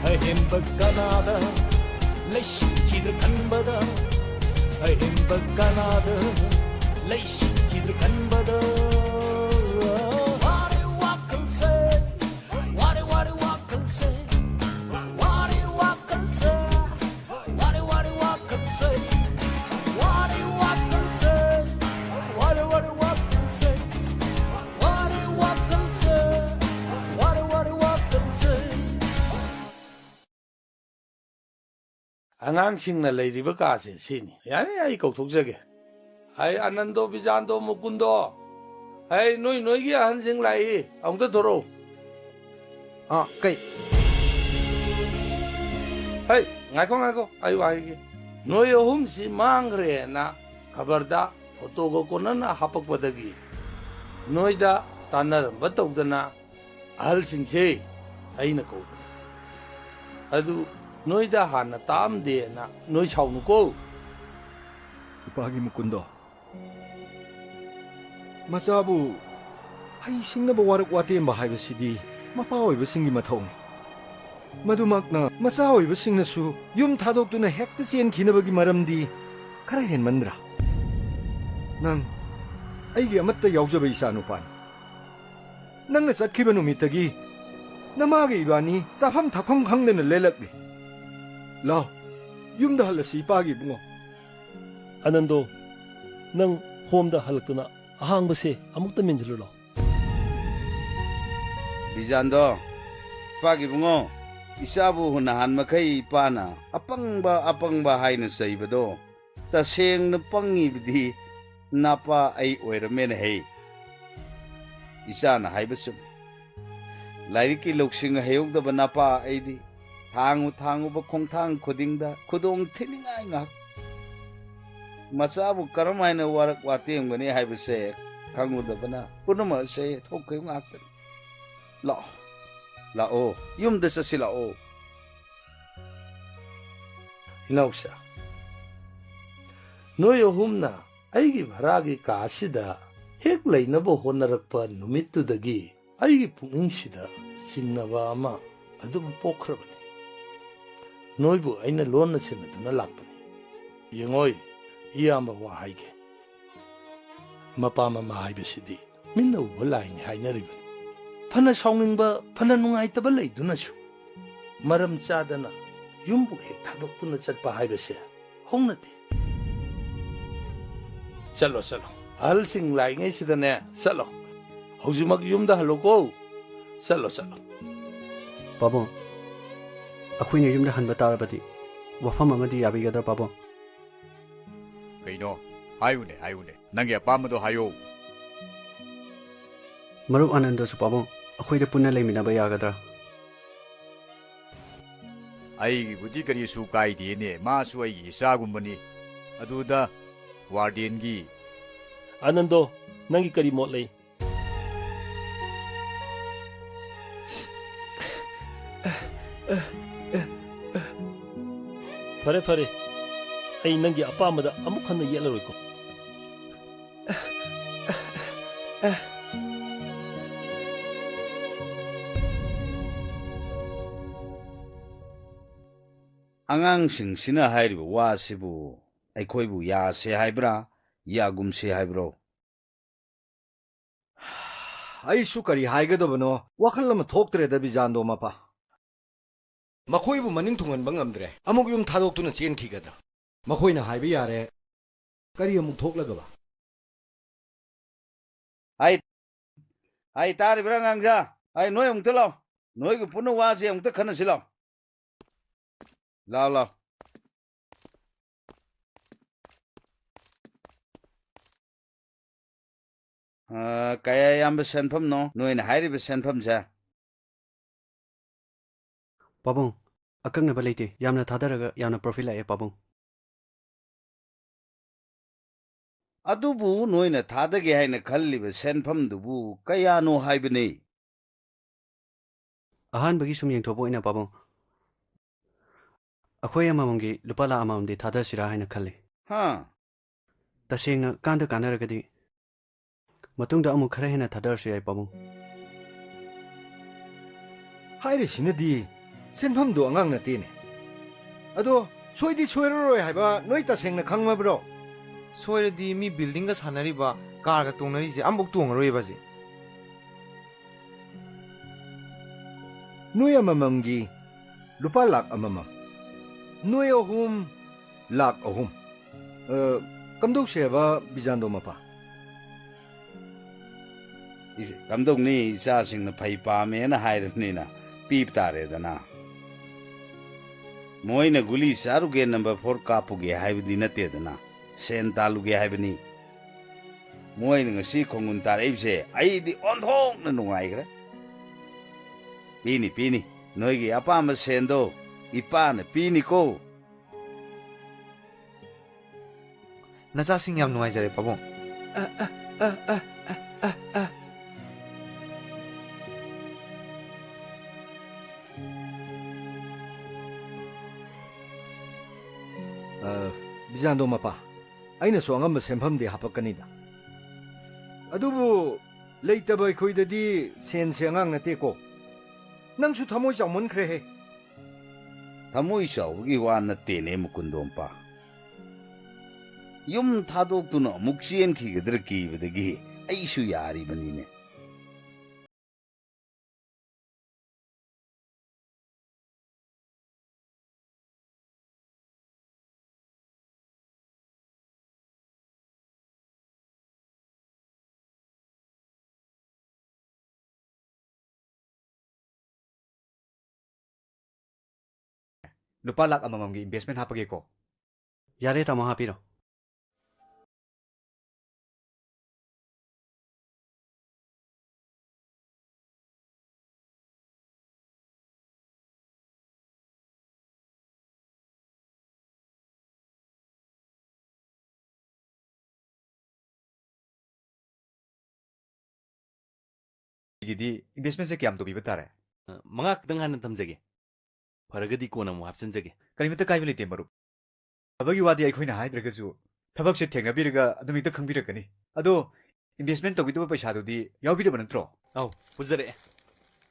Ahin bagkanada Lay shikidr kanbada Ahin bagkanada Lay shikidr kanbada Wari wakal se Wari wakal se Wari wakal se Wari wakal se Wari wakal se Wari wakal se Wari wakal se Wari wakal se ꯑꯉꯥꯡꯁꯤꯡꯅ ꯂꯩꯔꯤꯕ ꯀꯥꯁꯦ ꯁꯤꯅꯤ ꯌꯥꯅꯤ ꯑꯩ ꯀꯧꯊꯣꯛꯆꯒꯦ ꯑꯩ ꯑꯅꯟꯗꯣ ꯕꯤꯖꯥꯟꯗꯣ ꯃꯨꯀꯨꯟꯗꯣ ꯑꯩ ꯅꯣꯏꯒꯤ ꯑꯍꯟꯁꯤꯡ ꯂꯥꯛꯏ ꯑꯃꯨꯛꯇ ꯊꯣꯔꯛꯎ ꯀꯩ ꯍꯩ ꯉꯥꯏꯈꯣ ꯑꯩ ꯋꯥꯍꯩꯒꯦ ꯅꯣꯏ ꯑꯍꯨꯝꯁꯤ ꯃꯥꯡꯈ꯭ꯔꯦꯅ ꯈꯕꯔꯗ ꯐꯣꯇꯣꯒ ꯀꯣꯟꯅꯅ ꯍꯥꯞꯄꯛꯄꯗꯒꯤ ꯅꯣꯏꯗ ꯇꯥꯟꯅꯔꯝꯕ ꯇꯧꯗꯅ ꯑꯍꯜꯁꯤꯡꯁꯦ ꯑꯩꯅ ꯀꯧꯕꯅꯤ ꯑꯗꯨ ꯅꯣꯏꯗ ꯍꯥꯟꯅ ꯇꯥꯝꯗꯦꯅ ꯅꯣꯏ ꯁꯥꯎꯅꯨꯀꯣ ꯏꯄꯥꯒꯤ ꯃꯨꯀꯨꯟꯗꯣ ꯃꯆꯥꯕꯨ ꯍꯩꯁꯤꯡꯅꯕ ꯋꯥꯔꯛ ꯋꯥꯇꯦꯝꯕ ꯍꯥꯏꯕꯁꯤꯗꯤ ꯃꯄꯥ ꯑꯣꯏꯕꯁꯤꯡꯒꯤ ꯃꯊꯧꯅꯤ ꯃꯗꯨꯃꯛꯅ ꯃꯆꯥ ꯑꯣꯏꯕꯁꯤꯡꯅꯁꯨ ꯌꯨꯝ ꯊꯥꯗꯣꯛꯇꯨꯅ ꯍꯦꯛꯇ ꯆꯦꯟꯈꯤꯅꯕꯒꯤ ꯃꯔꯝꯗꯤ ꯈꯔ ꯍꯦꯟꯃꯟꯗ꯭ꯔꯥ ꯅꯪ ꯑꯩꯒꯤ ꯑꯃꯠꯇ ꯌꯥꯎꯖꯕ ꯏꯆꯥꯅꯨꯄꯥꯅꯤ ꯅꯪꯅ ꯆꯠꯈꯤꯕ ꯅꯨꯃꯤꯠꯇꯒꯤ ꯅꯃꯥꯒ ꯏꯕꯥꯅꯤ ꯆꯥꯐꯝ ꯊꯛꯐꯝ ꯈꯪꯗꯅ ꯂꯦꯜꯂꯛꯂꯤ ꯂꯥꯎ ꯌꯨꯝꯗ ꯍꯜꯂꯁꯤ ꯏꯄꯥꯒꯤ ꯏꯕꯨꯡꯉꯣ ꯑꯅꯟꯗꯣ ꯅꯪ ꯍꯣꯝꯗ ꯍꯜꯂꯛꯇꯨꯅ ꯑꯍꯥꯡꯕꯁꯦ ꯑꯃꯨꯛꯇ ꯃꯦꯟꯁꯤꯜꯂꯨ ꯕꯤꯖꯥꯟꯗꯣ ꯏꯄꯥꯒꯤ ꯏꯕꯨꯡꯉꯣ ꯏꯆꯥꯕꯨ ꯅꯍꯥꯟ ꯃꯈꯩ ꯏꯄꯥꯅ ꯑꯄꯪꯕ ꯍꯥꯏꯅ ꯆꯩꯕꯗꯣ ꯇꯁꯦꯡꯅ ꯄꯪꯉꯤꯕꯗꯤ ꯅꯄꯥ ꯑꯩ ꯑꯣꯏꯔꯝꯃꯦꯅ ꯍꯩ ꯏꯆꯥꯅ ꯍꯥꯏꯕ ꯆꯨꯝꯃꯤ ꯂꯥꯏꯔꯤꯛꯀꯤ ꯂꯧꯁꯤꯡ ꯍꯩꯍꯧꯗꯕ ꯅꯄꯥ ꯑꯩꯗꯤ ꯊꯥꯡꯉꯨꯕ ꯈꯣꯡꯊꯥꯡ ꯈꯨꯗꯤꯡꯗ ꯈꯨꯗꯣꯡ ꯊꯤꯅꯤꯡꯉꯥꯏ ꯉꯥꯛ ꯃꯆꯥꯕꯨ ꯀꯔꯝꯍꯥꯏꯅ ꯋꯥꯔꯛ ꯋꯥꯇꯦꯝꯒꯅꯤ ꯍꯥꯏꯕꯁꯦ ꯈꯪꯉꯨꯗꯕꯅ ꯄꯨꯝꯅꯃꯛ ꯑꯁꯦ ꯊꯣꯛꯈꯤꯕ ꯉꯥꯛꯇꯅꯤ ꯂꯥꯛꯑꯣ ꯌꯨꯝꯗ ꯆꯠꯁꯤ ꯂꯥꯛꯑꯣ ꯏꯅꯥꯎꯁꯥ ꯅꯣꯏ ꯑꯍꯨꯝꯅ ꯑꯩꯒꯤ ꯚꯔꯥꯒꯤ ꯀꯥꯁꯤꯗ ꯍꯦꯛ ꯂꯩꯅꯕ ꯍꯣꯠꯅꯔꯛꯄ ꯅꯨꯃꯤꯠꯇꯨꯗꯒꯤ ꯑꯩꯒꯤ ꯄꯨꯛꯅꯤꯡꯁꯤꯗ ꯆꯤꯡꯅꯕ ꯑꯃ ꯑꯗꯨꯝ ꯄꯣꯛꯈ꯭ꯔꯕꯅꯤ ꯅꯣꯏꯕꯨ ꯑꯩꯅ ꯂꯣꯟꯅ ꯁꯦꯟꯅꯗꯨꯅ ꯂꯥꯛꯄꯅꯤ ꯌꯦꯡꯉꯣꯏ ꯏꯌꯥꯝꯕ ꯋꯥ ꯍꯥꯏꯒꯦ ꯃꯄꯥ ꯃꯃꯥ ꯍꯥꯏꯕꯁꯤꯗꯤ ꯃꯤꯠꯅ ꯎꯕ ꯂꯥꯏꯅꯤ ꯍꯥꯏꯅꯔꯤꯕꯅꯤ ꯐꯅ ꯁꯥꯎꯅꯤꯡꯕ ꯐꯅ ꯅꯨꯡꯉꯥꯏꯇꯕ ꯂꯩꯗꯨꯅꯁꯨ ꯃꯔꯝ ꯆꯥꯗꯅ ꯌꯨꯝꯕꯨ ꯍꯦꯛ ꯊꯥꯗꯣꯛꯇꯨꯅ ꯆꯠꯄ ꯍꯥꯏꯕꯁꯦ ꯍꯧꯅꯗꯦ ꯆꯠꯂꯣ ꯑꯍꯜꯁꯤꯡ ꯂꯥꯛꯏꯉꯩꯁꯤꯗꯅꯦ ꯆꯠꯂꯣ ꯍꯧꯖꯤꯛꯃꯛ ꯌꯨꯝꯗ ꯍꯜꯂꯣꯀꯣ ꯆꯠꯂꯣ ꯄꯥꯕꯨꯡ ꯑꯩꯈꯣꯏꯅ ꯌꯨꯝꯗ ꯍꯟꯕ ꯇꯥꯔꯕꯗꯤ ꯋꯥꯐꯝ ꯑꯃꯗꯤ ꯌꯥꯕꯤꯒꯗ꯭ꯔꯥ ꯄꯥꯕꯨꯡ ꯀꯩꯅꯣ ꯍꯥꯏꯌꯨꯅꯦ ꯅꯪꯒꯤ ꯑꯄꯥꯝꯕꯗꯣ ꯍꯥꯏꯌꯣ ꯃꯔꯨꯞ ꯑꯅꯟꯗꯁꯨ ꯄꯥꯕꯨꯡ ꯑꯩꯈꯣꯏꯗ ꯄꯨꯟꯅ ꯂꯩꯃꯤꯟꯅꯕ ꯌꯥꯒꯗ꯭ꯔꯥ ꯑꯩꯒꯤꯕꯨꯗꯤ ꯀꯔꯤꯁꯨ ꯀꯥꯏꯗꯦꯅꯦ ꯃꯥꯁꯨ ꯑꯩꯒꯤ ꯏꯆꯥꯒꯨꯝꯕꯅꯤ ꯑꯗꯨꯗ ꯋꯥꯔꯗꯦꯟꯒꯤ ꯑꯅꯟꯗꯣ ꯅꯪꯒꯤ ꯀꯔꯤ ꯃꯣꯠ ꯂꯩ ꯐꯔꯦ ꯑꯩ ꯅꯪꯒꯤ ꯑꯄꯥꯝꯕꯗ ꯑꯃꯨꯛ ꯍꯟꯅ ꯌꯦꯠꯂꯔꯣꯏꯀꯣ ꯑꯉꯥꯡꯁꯤꯡꯁꯤꯅ ꯍꯥꯏꯔꯤꯕ ꯋꯥꯁꯤꯕꯨ ꯑꯩꯈꯣꯏꯕꯨ ꯌꯥꯁꯦ ꯍꯥꯏꯕ꯭ꯔꯥ ꯌꯥꯒꯨꯝꯁꯦ ꯍꯥꯏꯕ꯭ꯔꯣ ꯑꯩꯁꯨ ꯀꯔꯤ ꯍꯥꯏꯒꯗꯕꯅꯣ ꯋꯥꯈꯜ ꯑꯃ ꯊꯣꯛꯇ꯭ꯔꯦꯗ ꯕꯤꯖꯥꯟꯗꯣ ꯃꯄꯥ ꯃꯈꯣꯏꯕꯨ ꯃꯅꯤꯡ ꯊꯨꯡꯍꯟꯕ ꯉꯝꯗ꯭ꯔꯦ ꯑꯃꯨꯛ ꯌꯨꯝ ꯊꯥꯗꯣꯛꯇꯨꯅ ꯆꯦꯟꯈꯤꯒꯗ꯭ꯔꯥ ꯃꯈꯣꯏꯅ ꯍꯥꯏꯕ ꯌꯥꯔꯦ ꯀꯔꯤ ꯑꯃꯨꯛ ꯊꯣꯛꯂꯒꯕ ꯍꯥꯏ ꯇꯥꯔꯤꯕ꯭ꯔꯥ ꯑꯉꯥꯡꯖꯥ ꯅꯣꯏ ꯑꯃꯨꯛꯇ ꯂꯥꯎ ꯅꯣꯏꯒ ꯄꯨꯟꯅ ꯋꯥꯁꯦ ꯑꯃꯨꯛꯇ ꯈꯟꯅꯁꯤ ꯂꯥꯎ ꯀꯌꯥ ꯌꯥꯝꯕ ꯁꯦꯟꯐꯝꯅꯣ ꯅꯣꯏꯅ ꯍꯥꯏꯔꯤꯕ ꯁꯦꯟꯐꯝꯁꯦ ꯄꯥꯕꯨꯡ ꯑꯀꯛꯅꯕ ꯂꯩꯇꯦ ꯌꯥꯝꯅ ꯊꯥꯗꯔꯒ ꯌꯥꯝꯅ ꯄ꯭ꯔꯣꯐꯤꯠ ꯂꯥꯛꯑꯦ ꯄꯥꯕꯨꯡ ꯑꯗꯨꯕꯨ ꯅꯣꯏꯅ ꯊꯥꯗꯒꯦ ꯍꯥꯏꯅ ꯈꯜꯂꯤꯕ ꯁꯦꯟꯐꯝꯗꯨꯕꯨ ꯀꯌꯥꯅꯣ ꯍꯥꯏꯕꯅꯤ ꯑꯍꯥꯟꯕꯒꯤ ꯁꯨꯝ ꯌꯦꯡꯊꯣꯛꯄ ꯑꯣꯏꯅ ꯄꯥꯕꯨꯡ ꯑꯩꯈꯣꯏ ꯑꯃꯃꯝꯒꯤ ꯂꯨꯄꯥ ꯂꯥꯛ ꯑꯃꯃꯝꯗꯤ ꯊꯥꯗꯁꯤꯔꯥ ꯍꯥꯏꯅ ꯈꯜꯂꯤ ꯇꯁꯦꯡꯅ ꯀꯥꯟꯅꯔꯒꯗꯤ ꯃꯇꯨꯡꯗ ꯑꯃꯨꯛ ꯈꯔ ꯍꯦꯟꯅ ꯊꯥꯗꯔꯁꯨ ꯌꯥꯏ ꯄꯥꯕꯨꯡ ꯍꯥꯏꯔꯤꯁꯤꯅꯗꯤ ꯁꯦꯟꯐꯝꯗꯣ ꯑꯉꯥꯡ ꯅꯠꯇꯦꯅꯦ ꯑꯗꯣ ꯁꯣꯏꯗꯤ ꯁꯣꯏꯔꯔꯣꯏ ꯍꯥꯏꯕ ꯅꯣꯏ ꯇꯁꯦꯡꯅ ꯈꯪꯂꯕ꯭ꯔꯣ ꯁꯣꯏꯔꯗꯤ ꯃꯤ ꯕꯤꯜꯗꯤꯡꯒ ꯁꯥꯟꯅꯔꯤꯕ ꯀꯥꯔꯒ ꯇꯣꯡꯅꯔꯤꯁꯦ ꯑꯃꯐꯥꯎ ꯇꯣꯡꯉꯔꯣꯏꯕ ꯁꯤ ꯅꯣꯏ ꯑꯃꯃꯝꯒꯤ ꯂꯨꯄꯥ ꯂꯥꯛ ꯑꯃꯃꯝ ꯅꯣꯏ ꯑꯍꯨꯝ ꯂꯥꯛ ꯑꯍꯨꯝ ꯀꯝꯗꯧꯁꯦꯕ ꯕꯤꯖꯥꯟꯗꯣ ꯃꯄꯥ ꯀꯝꯗꯧꯅꯤ ꯏꯆꯥꯁꯤꯡꯅ ꯐꯩ ꯄꯥꯝꯃꯦꯅ ꯍꯥꯏꯔꯕꯅꯤꯅ ꯄꯤꯕ ꯇꯥꯔꯦꯗꯅ ꯃꯣꯏꯅ ꯒꯨꯂꯤ ꯆꯥꯔꯨꯒꯦ ꯅꯝꯕꯔ 4 ꯀꯥꯞꯄꯨꯒꯦ ꯍꯥꯏꯕꯗꯤ ꯅꯠꯇꯦꯗꯅ ꯁꯦꯟ ꯇꯥꯜꯂꯨꯒꯦ ꯍꯥꯏꯕꯅꯤ ꯃꯣꯏꯅ ꯉꯁꯤ ꯈꯣꯡꯒꯨꯟ ꯇꯥꯔꯛꯏꯕꯁꯦ ꯑꯩꯗꯤ ꯑꯣꯟꯊꯣꯛꯅ ꯅꯨꯡꯉꯥꯏꯈ꯭ꯔꯦ ꯄꯤꯅꯤ ꯅꯣꯏꯒꯤ ꯑꯄꯥꯝꯕ ꯁꯦꯟꯗꯣ ꯏꯄꯥꯅ ꯄꯤꯅꯤꯀꯣ ꯅꯆꯥꯁꯤꯡ ꯌꯥꯝ ꯅꯨꯡꯉꯥꯏꯖꯔꯦ ꯄꯥꯕꯨꯡ Bizando mapa. Aina so angam sempham de hapakanida. Adubu leitaba khoidadi sen sengang na te ko. Nangsu thamoi jamon khre he. Thamoi saugi wa na tene mukundompa. Yum thadoktuno muksien khigedra kibadagi aisu yari banine. Lupa lak amamamgi investment hapage ko. Yare tamo hapiro. Gidi investment se kyam to bi batare. Mga kitang hanan tamjage. Faragadi ko na mo hapsanjage. Kalimata kai lite marup. Abagi wadi ai khoina haidragasu. Thabak se thengna biraga adumita khangbiragani. Ado investment to bi to paisa do di yawbiraba nantro. Aw, puzare.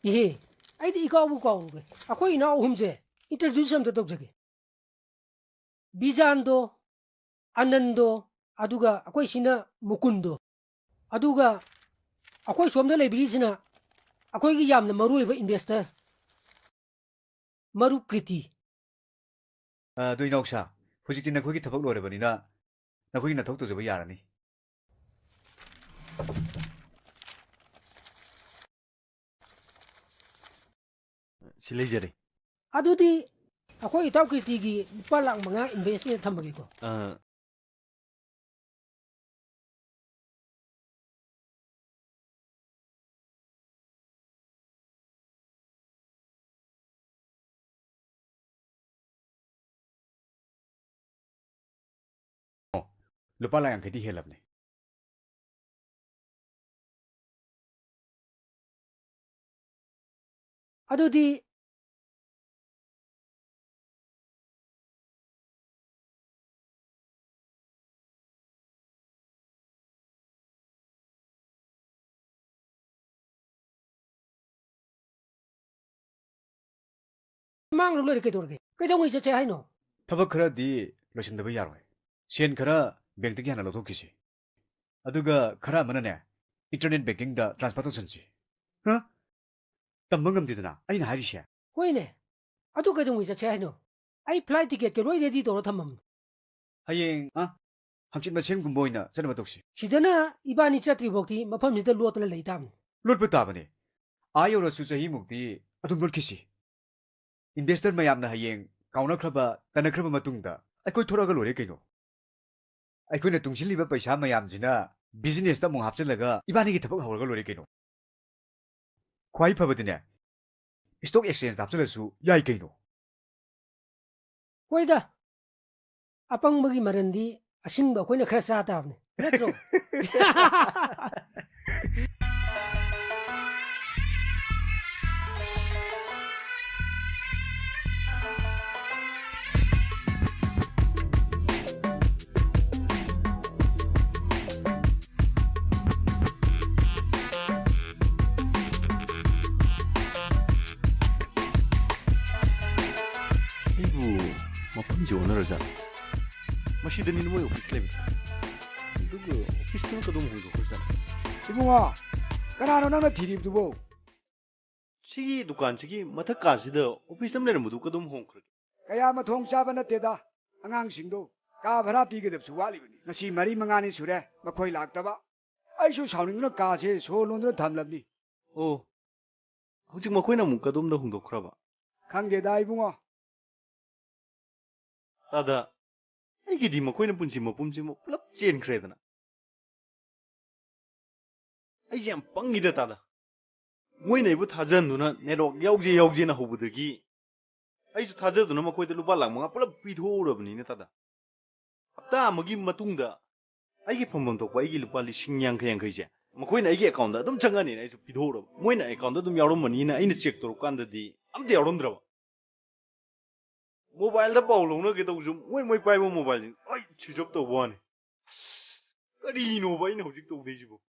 Ihe, ai di ikaw bu kaw ge. Ako ina humse. Introduce am to jage. Bijando, Anando, aduga ako sina Mukundo. Aduga ako somda lebirisina. Ako gi yamna maru ba investor. Maru Kriti. Do inoksa. Hojiti na khogi thabak lore bani na. Na khogi na thok to jaba yarani. Silejare. Adudi ako itaw Kriti gi palang mga investment thambagi ko. Lupa lang kay di helap ni. Adudi mang lu le ke dorge. Ke dong ise che hai no. Thabak khara di loisindaba yaroi. Sen khara bank tagi hana lothokisi. Aduga khara manane internet banking da transfer tawsansi. Ha? Tambangam didana aina harisha. Hoine. Adu ke dong ise che hai no. Ai flight ticket ke roi ready to thamam. Hayeng ha? Hangchit masen gumboina sanaba toksi. Sidana ibani chatri bokti mafam sida lot la leitam. Lot patabane. Ayo ra su sahi mukti adum lot kisi. Investor mayamna hayeng kauna khraba kana khraba matungda aikoi thoraga lore kaino. Aikoi na tungsilliba paisa mayamjina business ta mong hapchalaga ibani gi thabak hawrga lore kaino. Khwai phabadine stock exchange hapchalasu yai kaino. Hoida. Apang bagi marandi asing ba ko na khara sa tabne. Retro. 오늘자 마시드니 뭐 오피스 레비 누구 오피스 좀 그동 공도 그러잖아 이봉아 까나노 나나 디립두보 시기 두칸 시기 마타까지도 오피스 좀 내는 모두 그동 홍 그렇게 kaya thong sa ba nateda angangsingdo ka bhara pigedab suwalibani ngasi mari mangani sure makhoi laktaba aisu sauningna ka se solondra thamlabni 오 hujik makhoi na mukadumda hungdokhraba khangeda ibungo तादा ऐकी दी मकोई न पुंसी मपुंसी म पुलप चेन खरेदना ऐ जे पंगिदा तादा मोइ नैबु थाजन दुना नेटवर्क यावजे ना होबुदगी ऐसु थाजदुना मकोई द लुपा लाख मंगा पुलप पिथोरबनी ने तादा हप्ता अमगी मतुंगदा ऐकी फमबम तोकवा ऐकी लुपा लिसिंग यांखै जे मकोई न ऐकी अकाउंट दा अदुम चंगानी न ऐसु पिथोरब मोइ न अकाउंट दा अदुम यावरमनी न ऐन चेक तोरकांददी अमते यावरमद्रबा मोबाइल पाउ लौनगे तौसु मोई पाइबो मोबाइल ओइ स्विच ऑफ तौबो वानी करीनो बाइन हौजिक तौदैसिबो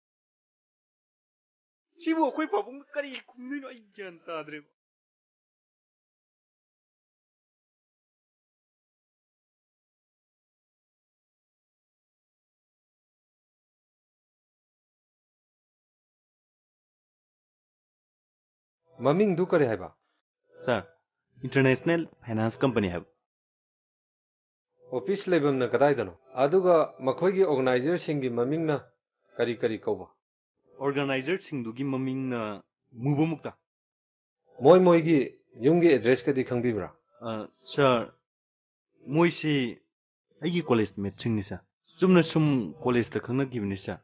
सिबो अखोय पाबुंग करी खुमदिनो आई ग्यान ताद्रे ममिंग दु करे हाइबा सर इंटरनेशनल फाइनेंस कंपनी है ऑफिस लेबम न कदाइदनो अदुगा मखोयगी ऑर्गेनाइजर सिंगी ममिंग न करी करी कौबा ऑर्गेनाइजर सिंदुगी ममिंग न मुबो मुक्ता मोय मोयगी युमगी एड्रेस कदी खंगबिब्रा सर मोइसी आइगी कॉलेज मेट सिंगनि सर चुमना सुम कॉलेज द खंगनगिबनि सर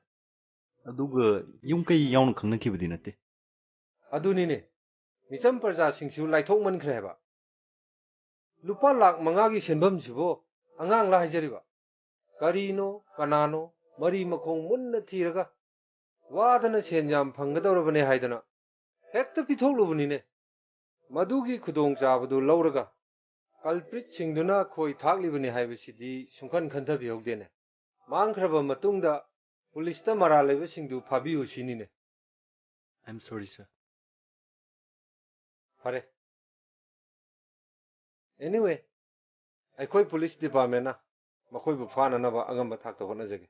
अदुगा युम कई याउन खंगनगिबदि नते अदुनिने मिचम प्रजा सिंसु लाइथोक मनख्रे हेबा लुपा लाख मंगागी सेनबम सिबो अंगांग ला हाइजरिबा करीनो कनानो मरी मखोंग मुन्न थीरगा वादन सेनजाम फंगदौरबने हाइदना हेक्ट पिथोकलुबनिने मदुगी खुदोंग चाबदु लौरगा कल्प्रिट सिंगदुना खोई थाकलिबने हाइबसिदी सुंखन खंथबिहोगदेने मांगख्रबा मतुंगदा पुलिसता मरा लेबे सिंगदु फाबिउ सिनिने आई एम सॉरी सर फरे एनीवे अखोई पुलिस डिपार्टमेंट ना मखोइबु फाननबा अगंबा थाकता होनजगे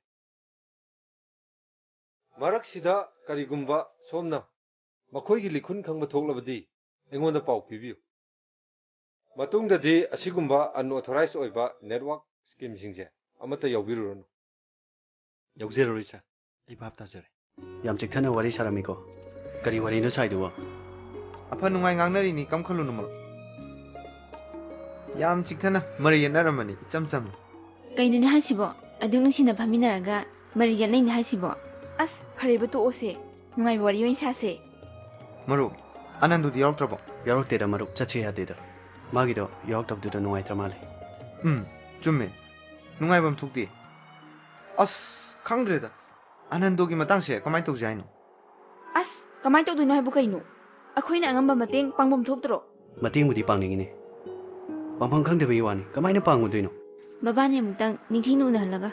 मरक सिदा करिगुंबा सोमना मखोइगी लिखुन खंबा थोकलबदी एंगोंदा पाउ पिबियु मतुंगददी असिगुंबा अनऑथराइज्ड ओइबा नेटवर्क स्कीम सिंगजे अमता यौबिरुरनु यौजेरोइ सर आई भाप ताजरे याम चिकथना वारी सारामिको करी वारीनो साइदुवा अफा नुंगाई ngangnari kam khalunu maro yam chikthana mari yenaramani cham cham kainene hasibo adung sina phaminaraga mari yanai ni hasibo as phariba to ose nungai wari yoin sase maro anandu di yortrabo yorokte da maro chache hade da magi do yorok tab du da nungai tramale chumme nungai bam thukti as khangdre da anandu gi matang se kamai tok jaino as kamai tok du no haibu kaino अखोइना अंगंबा मतेंग पांगबम थोक्तरो मतेंग मुदी पांगनिंगिने पांफांग खंगदेबे वानी कमाइना पांगुदोइनो बाबाने मुक्तंग निंथिनु उनहलगा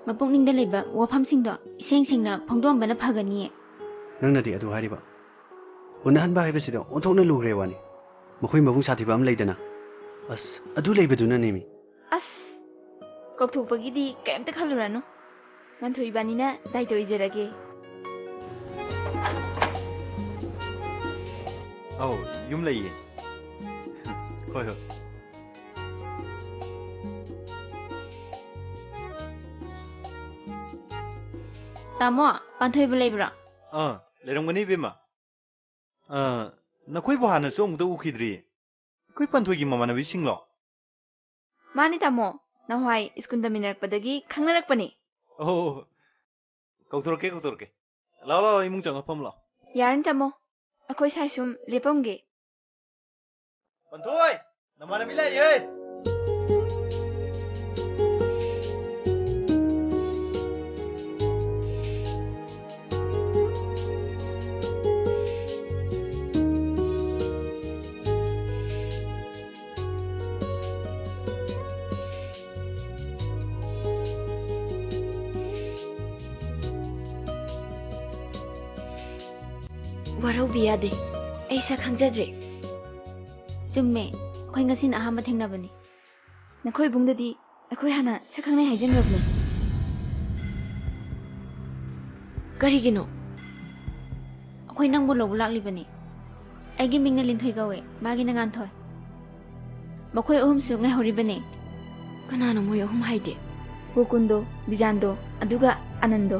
मपुंगनिंगदा लेबा वाफामसिंगदो इसेंग सिंगना फंगदोमबना फगनिए नंगनादि अदु हारिबा उनहनबा हाइबसिदो ओंथोकना लुग्रे वानी मखोइ मबुंग साथिबा अम लेदना अस अदु लेबदुना नेमि अस कौथोकपगिदि कैमता खलुरानो नंथोइबानिना दाइतो इजरगे औ yum लइए होय हो तामो पांथोइबो लेब्रा लेरंगनी बेमा नखोइ बहाना सो मुदा उखिद्रि खै पांथोइगी ममानबि सिंगलो मानि तामो नहवाई स्कूल मिनरपदगी खंगनरकपनी ओ कौथोरके लाओ इमुंग चंग फमलो यारन तामो अखोइ साइसुम लेपमगे पंथोय नमानबि लाइए वरौबि यादे ऐसा खंगजद्रे चुम्मे अखोइ ngasi na ahama thengnabani nakhoi bungdadi akhoi hana chakhangnai haijengrabni karigino akhoi nangbo lobu laklibani aigi mingna linthoi gawe magi na ngan thoi makhoi ohum su ngai horibani kanano moi ohum haide Gokundo Bijando aduga Anando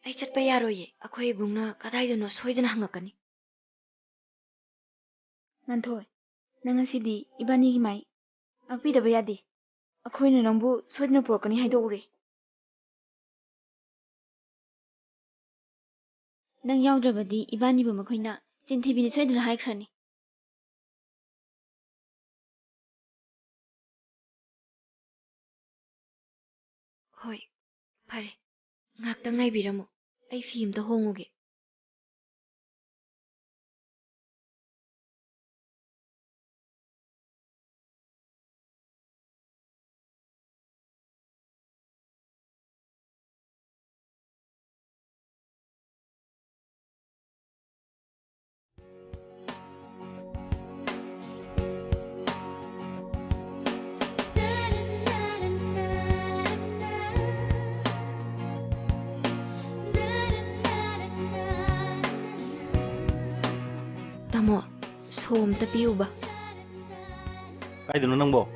ai chatpa yaroye akhoi bungna kadaidano soidana hangakani nanthoi nangasidi ibani gi mai akpi daba yadi akhoi na nangbu soidana porkani haido ure nang yaudrabadi ibani bu makhoina chinthibini soidana haikhrani hoi phare ngakta ngai biramo ai film ta honguge Tamo, som ta piuba. Kaidano nangbo?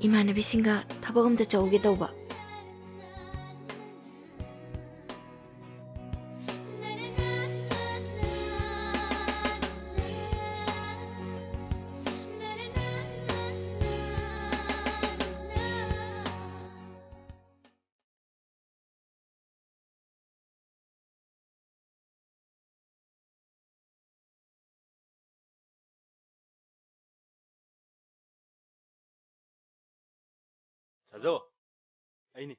Imanabisinga thabak amta chauge tauba. Sajo, ini.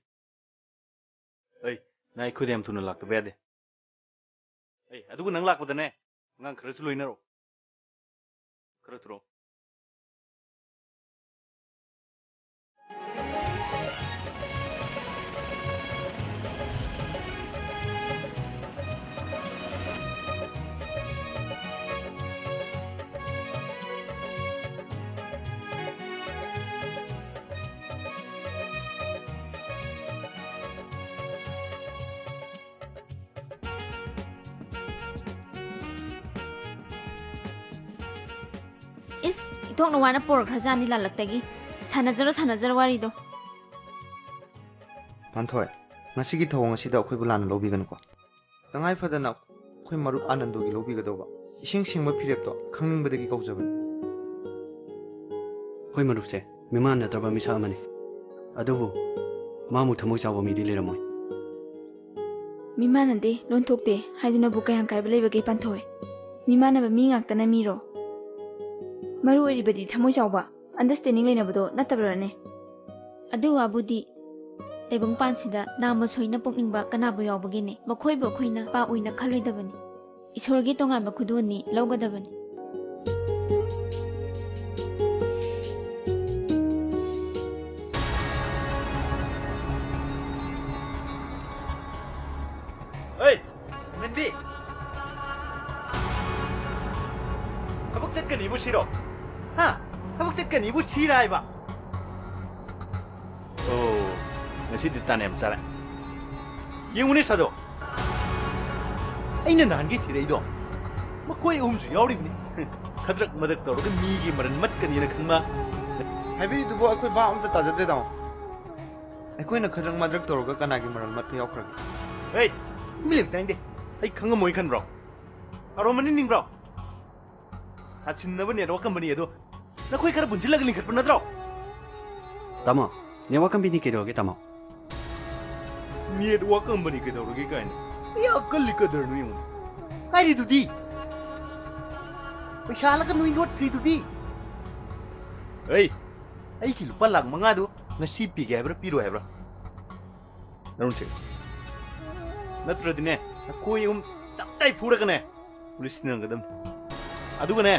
Na ikut yang tu nolak tu bede. Aduh nang lak pada ne, ngang keras lu ini ro. Keras ro. Itok no wana por khazani la laktagi. Sanajaro wari do. Panthoi, ngasigi thawang asida akhoi bulana lobigan ko. Tangai phadana akhoi marup anando gi lobigadoba. Ising singba phirep to khangning badagi kaujaban. Hoi marup se, miman na traba misa amani. Adubu, mamu thamoi chawa mi dile ramoi. Mimanande lon thokte haiduna bukayang kai belai bagi panthoi. Mimana ba mi ngaktana miro. Maru eribadi thamoi chawba understanding leinabado natabrane adu abudi taibung pansida nama soina pokningba kanabu yawbagine makhoibo khoina pa uina khaloidabani isorgi tongamba khuduni lawgadabani Minbi kabuk set kan ibu siro ha kabuk set kan ibu sirai ba oh ngasi ditane am sara yung ni sado aina nan gi thirei do makoi umsu yawri ni khadrak madak to ga mi gi maran mat kan ina khangma habi du bo akoi ba amta tajadre da akoi na khadrak madrak to ga kana gi maran mat yaw khra hey mi tang de ai khanga moi khan bro aro mani ning bro asin na bane ro company ado na koi kar bunjil lag lingkhat panadro Tamo, newa company ke doge tamo. mi ado company ke dawro ge kain ni akal likadar nu yung ai ri tudi paisa lag nu ingot kri tudi hey ai ki lupa lag manga do ngasi pi ge bra piro hebra narun che natra dine koi taptai phura kane police nang gadam adugane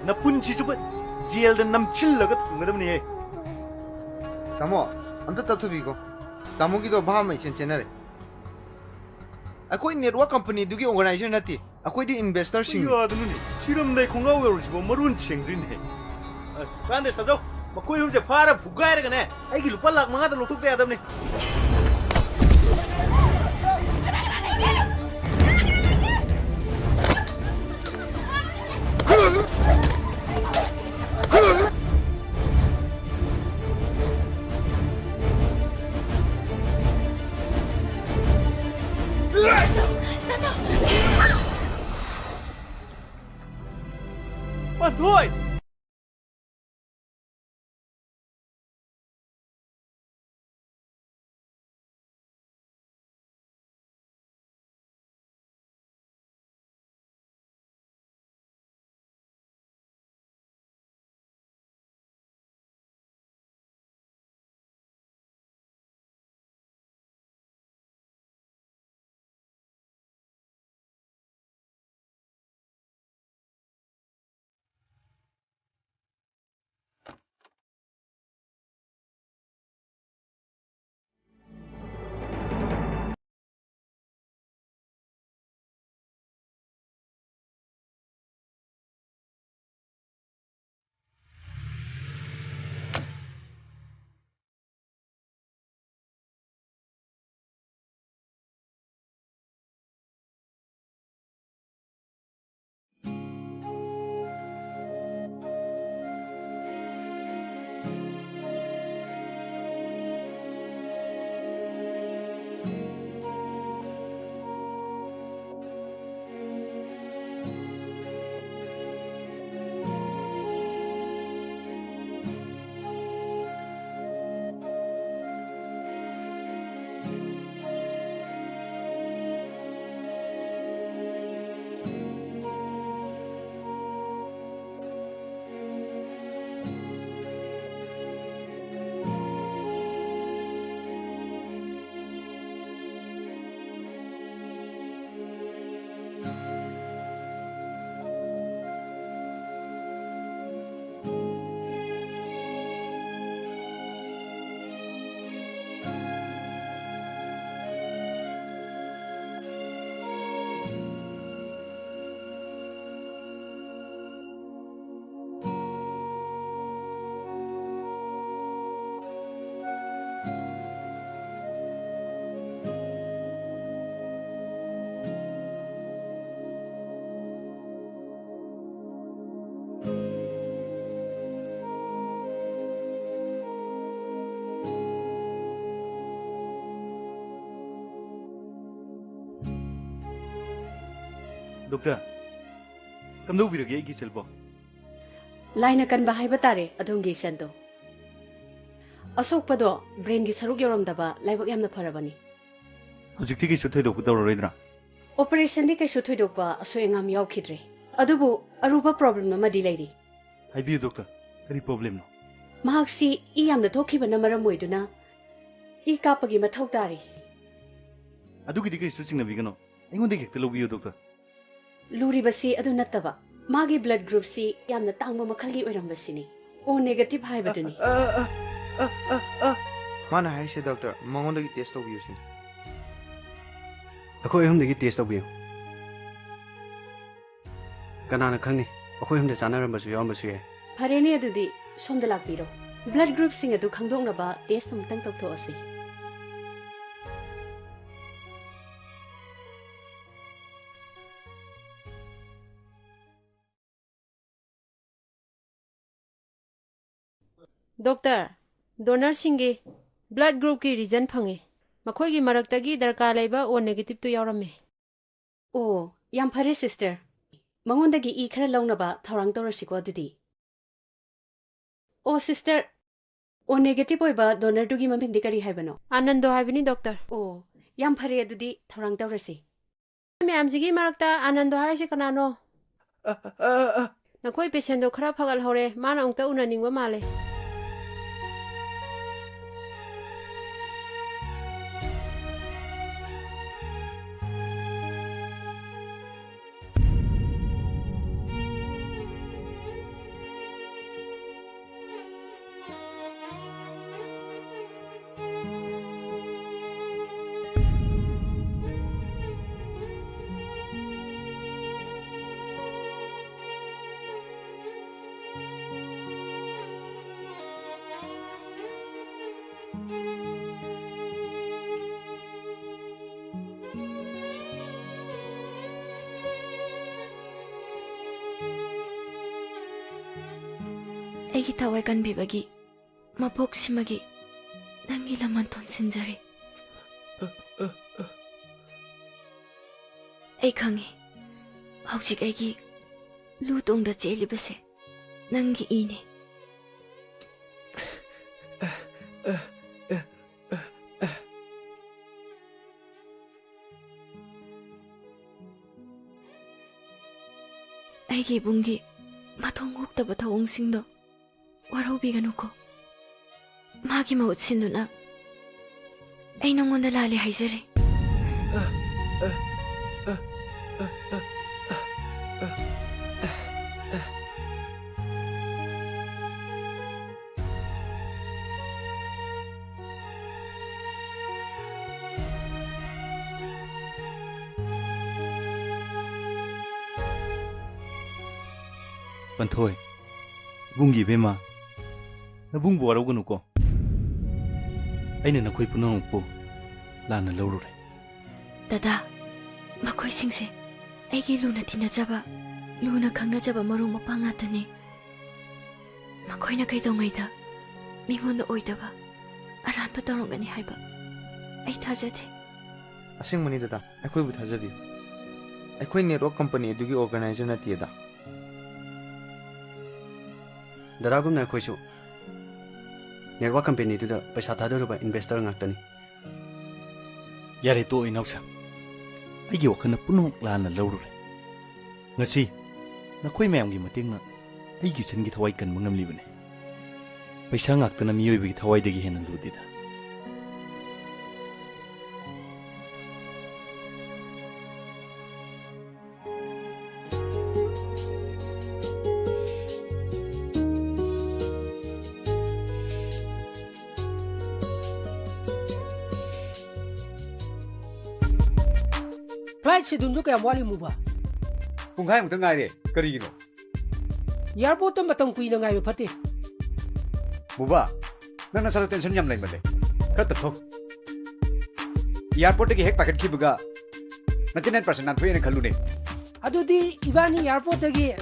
na punchi chup jail da nam chillaga ngadam ni Tamo, amta tapthabi ko. Tamo gi do bha mai chen chenare. Akoi network company dugi organization nati. Akoi di investor sing. Ya adunu ni. Siram dai khongau wer sibo marun chengrin he. Kande sajau. Makoi hum se phara phugai ra kane. Ai gi lupa lak manga da lotuk de adam ni. Thôi Doctor, kamdubirage aigi selbo. Laina kanba haiba tare adongi sendo. Asokpado brain gi saruk yoramdaba laibak yamna farabani. Hojikti gi suthoi dok tawroidra. Operation di kai suthoi dokpa asoyangam yaukidre. Adubu aruba problem amadi leiri. Haibiyu doctor, kari problem no? Mahaksi I yamna thokibana maram oiduna I kapagi mathau tari. Adugi di kai su singnabigano. Aingonde hekta lobiyu doctor. Luribasi adu nattaba. Magi blood group si yamna tangba makhalgi oirambasini. O negative haibaduni. Mana haise doctor mangondagi test tawbiyusi. Akhoi humdagi test tawbiyu. Kanana khangni akhoi humda chanarambasu yawambasu ye. Fareni adudi somda lakpiro. Blood group sing adu khangdongnaba test amtang tawthoasi. Doctor, donor singi blood group ki reason phangi. Makhoi gi maraktagi darkar laiba O negative tu yaurame. Oh, yam phare sister. Mangondagi I khara launaba thorang torasiko adudi. Oh sister, O negative oiba donor dugi maming dikari haibano. Anando haibini doctor. Oh, yam phare adudi thorang torasi. Me amjigi marakta anando harasi kanano. Nakhoi patient do khara phagal hore mana ongta unaningwa male. Egi tawai kan bibagi mapok simagi nangi laman ton sinjari. Ai khangi hauzik egi lutong da cheli base nangi ini. Aigi bungi matong hukdaba thawong singdo waraubiganuko. Magi mahut sinduna ai nongonda lali haizari. Banthoi, bungi bema, na bung buara uganu ko. Aina na koi punang po, lana laurure. Dada, makoy singse, aigi luna tinajaba, luna khangnajaba marung mapangatani. Makoy na kay dongaida, mingon na oidaba, aran pa tarongani haiba. Ay thajate. Asing mani dada, akoy bu thajabi. Akoy network company dugi organizer na tiyada. Daragum na akhoi su network company tu da paisa thadaruba investor ngaktani. Yare to inausa. Aigi wakana puno lana laurure. Ngasi, na koi mayam gi mating na aigi sen gi thawai kan mangam libane. Paisa ngaktana miyoi bi thawai degi henan dudida. Flight schedule kaya wali mo ba? Kung kaya mo ito nga rin, karigino. Airport ang batang kuy na ngayon pati. Buba, nang nasa tension niyam lang bale. Kata to. Airport ki hek packet ki buga. 99% nan tuwi ng kalune. Ado di iba ni airport lagi.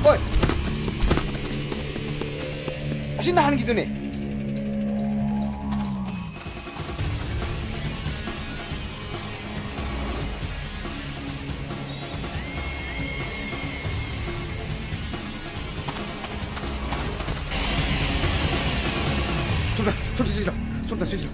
ꯍꯣꯏ ꯑꯁꯤ ꯅꯍꯥꯟꯒꯤꯗꯨꯅꯦ 좀 더 찢어.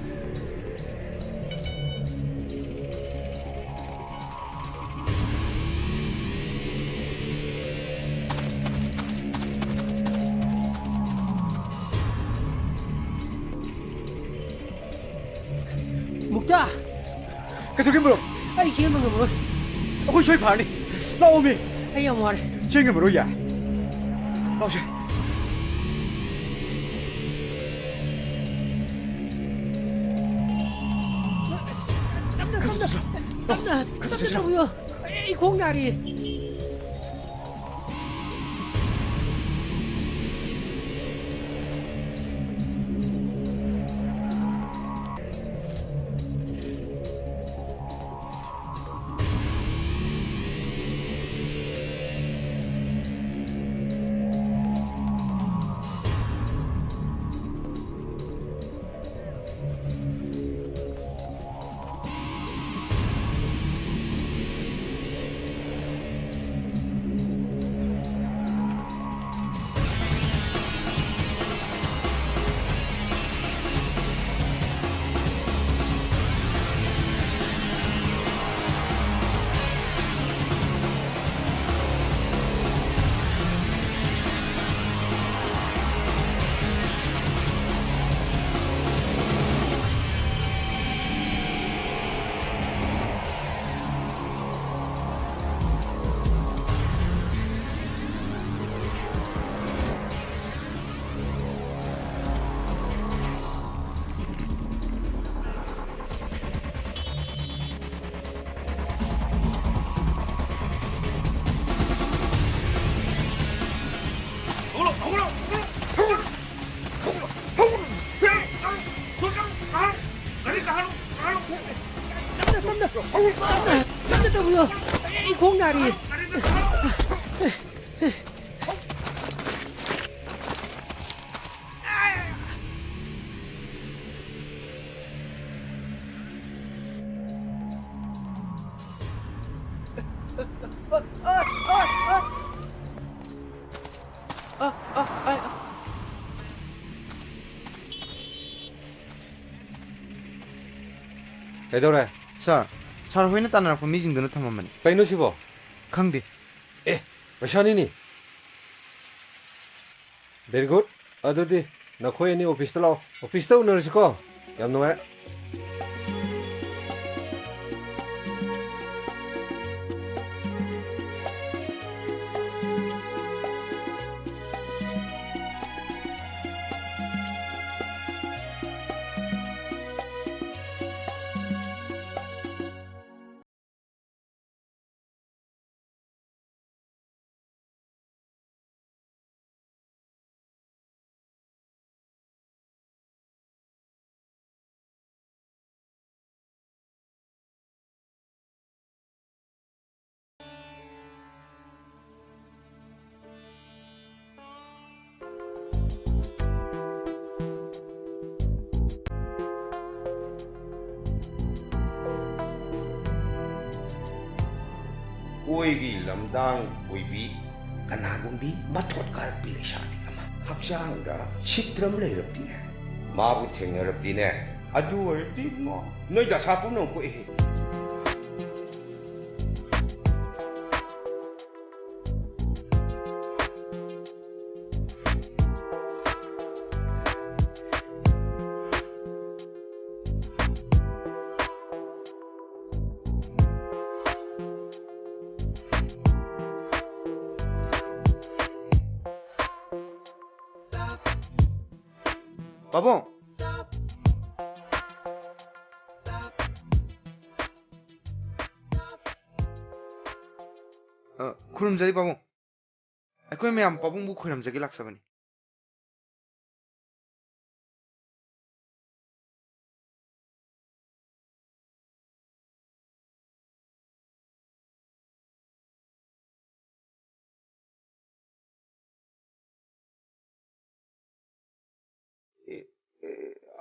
묵다. 그쪽에 물어. 아이 기회만 물어. 거기 저희 반이. 나오미. 아이 뭐래. 쟁이 물어야. 나오시. 깜짝이야. 이 공나리. 깜짝이야. 이 공나리. 그래도래. ꯁꯥꯔ ꯍꯣꯏꯅ ꯇꯥꯟꯅꯔꯛꯄ ꯃꯤꯁꯤꯡꯗꯨꯅ ꯊꯝꯃꯝꯕꯅꯤ. ꯀꯩꯅꯣ ꯁꯤꯕꯣ? ꯈꯪꯗꯦ. ꯄꯩꯁꯥꯅꯤꯅꯤ. Very good. ꯑꯗꯨꯗꯤ ꯅꯈꯣꯏ ꯑꯅꯤ ꯑꯣꯐꯤꯁꯇ ꯂꯥꯛꯑꯣ. ꯑꯣꯐꯤꯁꯇ ꯎꯅꯔꯁꯤꯀꯣ. ꯌꯥꯝ ꯅꯨꯡꯉꯥꯏꯔꯦ. ꯀꯣꯏꯒꯤ ꯂꯝꯗꯥꯡ ꯑꯣꯏꯕꯤ ꯀꯅꯥꯒꯨꯝꯕꯤ ꯃꯊꯣꯠ ꯀꯥꯔꯛꯄꯤ ꯂꯩꯁꯥꯕꯤ ꯑꯃ ꯍꯛꯆꯥꯡꯗ ꯁꯤꯠꯇ꯭ꯔꯝ ꯂꯩꯔꯕꯗꯤꯅꯦ ꯃꯥꯕꯨ ꯊꯦꯡꯅꯔꯕꯗꯤꯅꯦ ꯑꯗꯨ ꯑꯣꯏꯔꯗꯤ ꯅꯣꯏ ꯗꯁꯥ ꯄꯨꯝꯅꯃꯛ ꯀꯣꯛꯏ. 빠봉! ꯈꯨꯔꯨꯝꯖꯔꯤ ꯄꯥꯕꯨꯡ. ꯑꯩꯈꯣꯏ ꯃꯌꯥꯝ ꯄꯥꯕꯨꯡꯕꯨ ꯈꯨꯔꯨꯝꯖꯒꯦ ꯂꯥꯛꯆꯕꯅꯤ.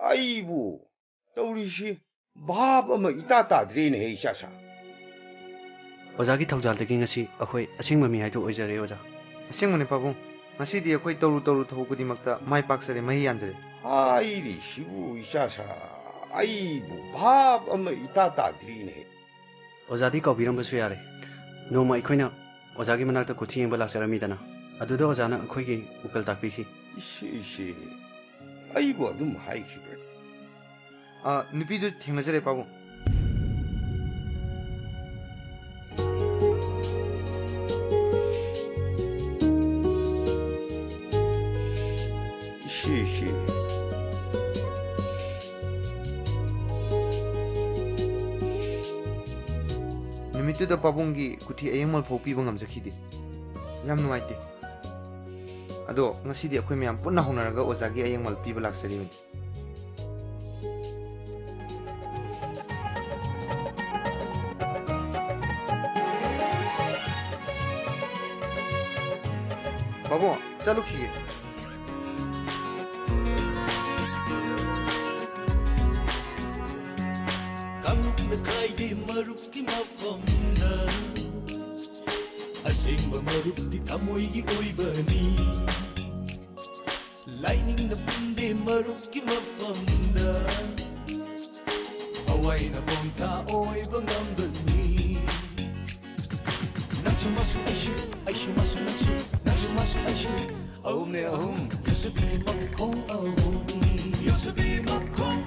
아이부 떠우리시 밥 어머 이따 따드리네 이샤사. ꯑꯣꯖꯥꯒꯤ ꯊꯧꯖꯥꯜꯗꯒꯤ ꯉꯁꯤ ꯑꯩꯈꯣꯏ ꯑꯁꯦꯡꯕ ꯃꯤ ꯍꯥꯏꯗꯣ ꯑꯣꯏꯖꯔꯦ ꯑꯣꯖꯥ. ꯑꯁꯦꯡꯕꯅꯦ ꯄꯥꯕꯨꯡ. ꯉꯁꯤꯗꯤ ꯑꯩꯈꯣꯏ ꯇꯧꯔꯨ ꯊꯕꯛ ꯈꯨꯗꯤꯡꯃꯛꯇ ꯃꯥꯏ ꯄꯥꯛꯆꯔꯦ, ꯃꯍꯩ ꯌꯥꯟꯖꯔꯦ. 아이리시부 이샤사. 아이부 밥 어머 이따 따드리네. ꯑꯣꯖꯥꯗꯤ ꯀꯥꯎꯕꯤꯔꯝꯕꯁꯨ ꯌꯥꯔꯦ. ꯅꯣꯡꯃ ꯑꯩꯈꯣꯏꯅ ꯑꯣꯖꯥꯒꯤ ꯃꯅꯥꯛꯇ ꯀꯨꯊꯤ ꯌꯦꯡꯕ ꯂꯥꯛꯆꯔꯝꯃꯤꯗꯅ. ꯑꯗꯨꯗ ꯑꯣꯖꯥꯅ ꯑꯩꯈꯣꯏꯒꯤ 우ꯀꯜ ꯇꯥꯛꯄꯤꯈꯤ. 이씨. 아이고 좀 하이키버. 누피도 ꯊꯦꯡꯅꯖꯔꯦ ꯄꯥꯕꯨꯡ. 이씨. 누미뚜다 빠봉기 구티 애영말 ꯐꯥꯎ ꯄꯤꯕ ꯉꯝꯖꯈꯤꯗꯦ. ꯌꯥꯝ ꯅꯨꯡꯉꯥꯏꯇꯦ. ꯑꯗꯣ ꯉꯁꯤꯗꯤ ꯑꯩꯈꯣꯏ ꯃꯌꯥꯝ ꯄꯨꯟꯅ ꯍꯧꯅꯔꯒ ꯑꯣꯖꯥꯒꯤ ꯑꯌꯦꯡꯃꯜ ꯄꯤꯕ ꯂꯥꯛꯆꯔꯤꯕꯅꯤ. ꯄꯥꯕꯨꯡ ꯆꯠꯂꯨꯈꯤꯒꯦ. ꯀꯥꯡꯂꯨꯞꯅ ꯈꯥꯏꯗꯦ ꯃꯔꯨꯞꯀꯤ ꯃꯐꯝꯗ ꯑꯁꯦꯡꯕ ꯃꯔꯨꯞꯇꯤ ꯊꯃꯣꯏꯒꯤ ꯑꯣꯏꯕꯅꯤ. ꯂꯥꯏꯅꯤꯡꯅ ꯄꯨꯟꯗꯦ ꯃꯔꯨꯞꯀꯤ ꯃꯐꯝꯗ ꯊꯋꯥꯏꯅ ꯄꯣꯝꯊꯥ ꯑꯣꯏꯕ ꯉꯝꯕꯅꯤ. ꯅꯪꯁꯨ ꯃꯁꯨ ꯑꯩꯁꯨ ꯃꯁꯨ ꯅꯪꯁꯨ ꯅꯪꯁꯨ ꯃꯁꯨ ꯑꯩꯁꯨ ꯑꯍꯨꯝꯅꯦ ꯑꯍꯨꯝ. ꯌꯨꯁꯕꯤ ꯃꯈꯣꯡ ꯑꯍꯨꯝ. ꯌꯨꯁꯕꯤ ꯃꯈꯣꯡ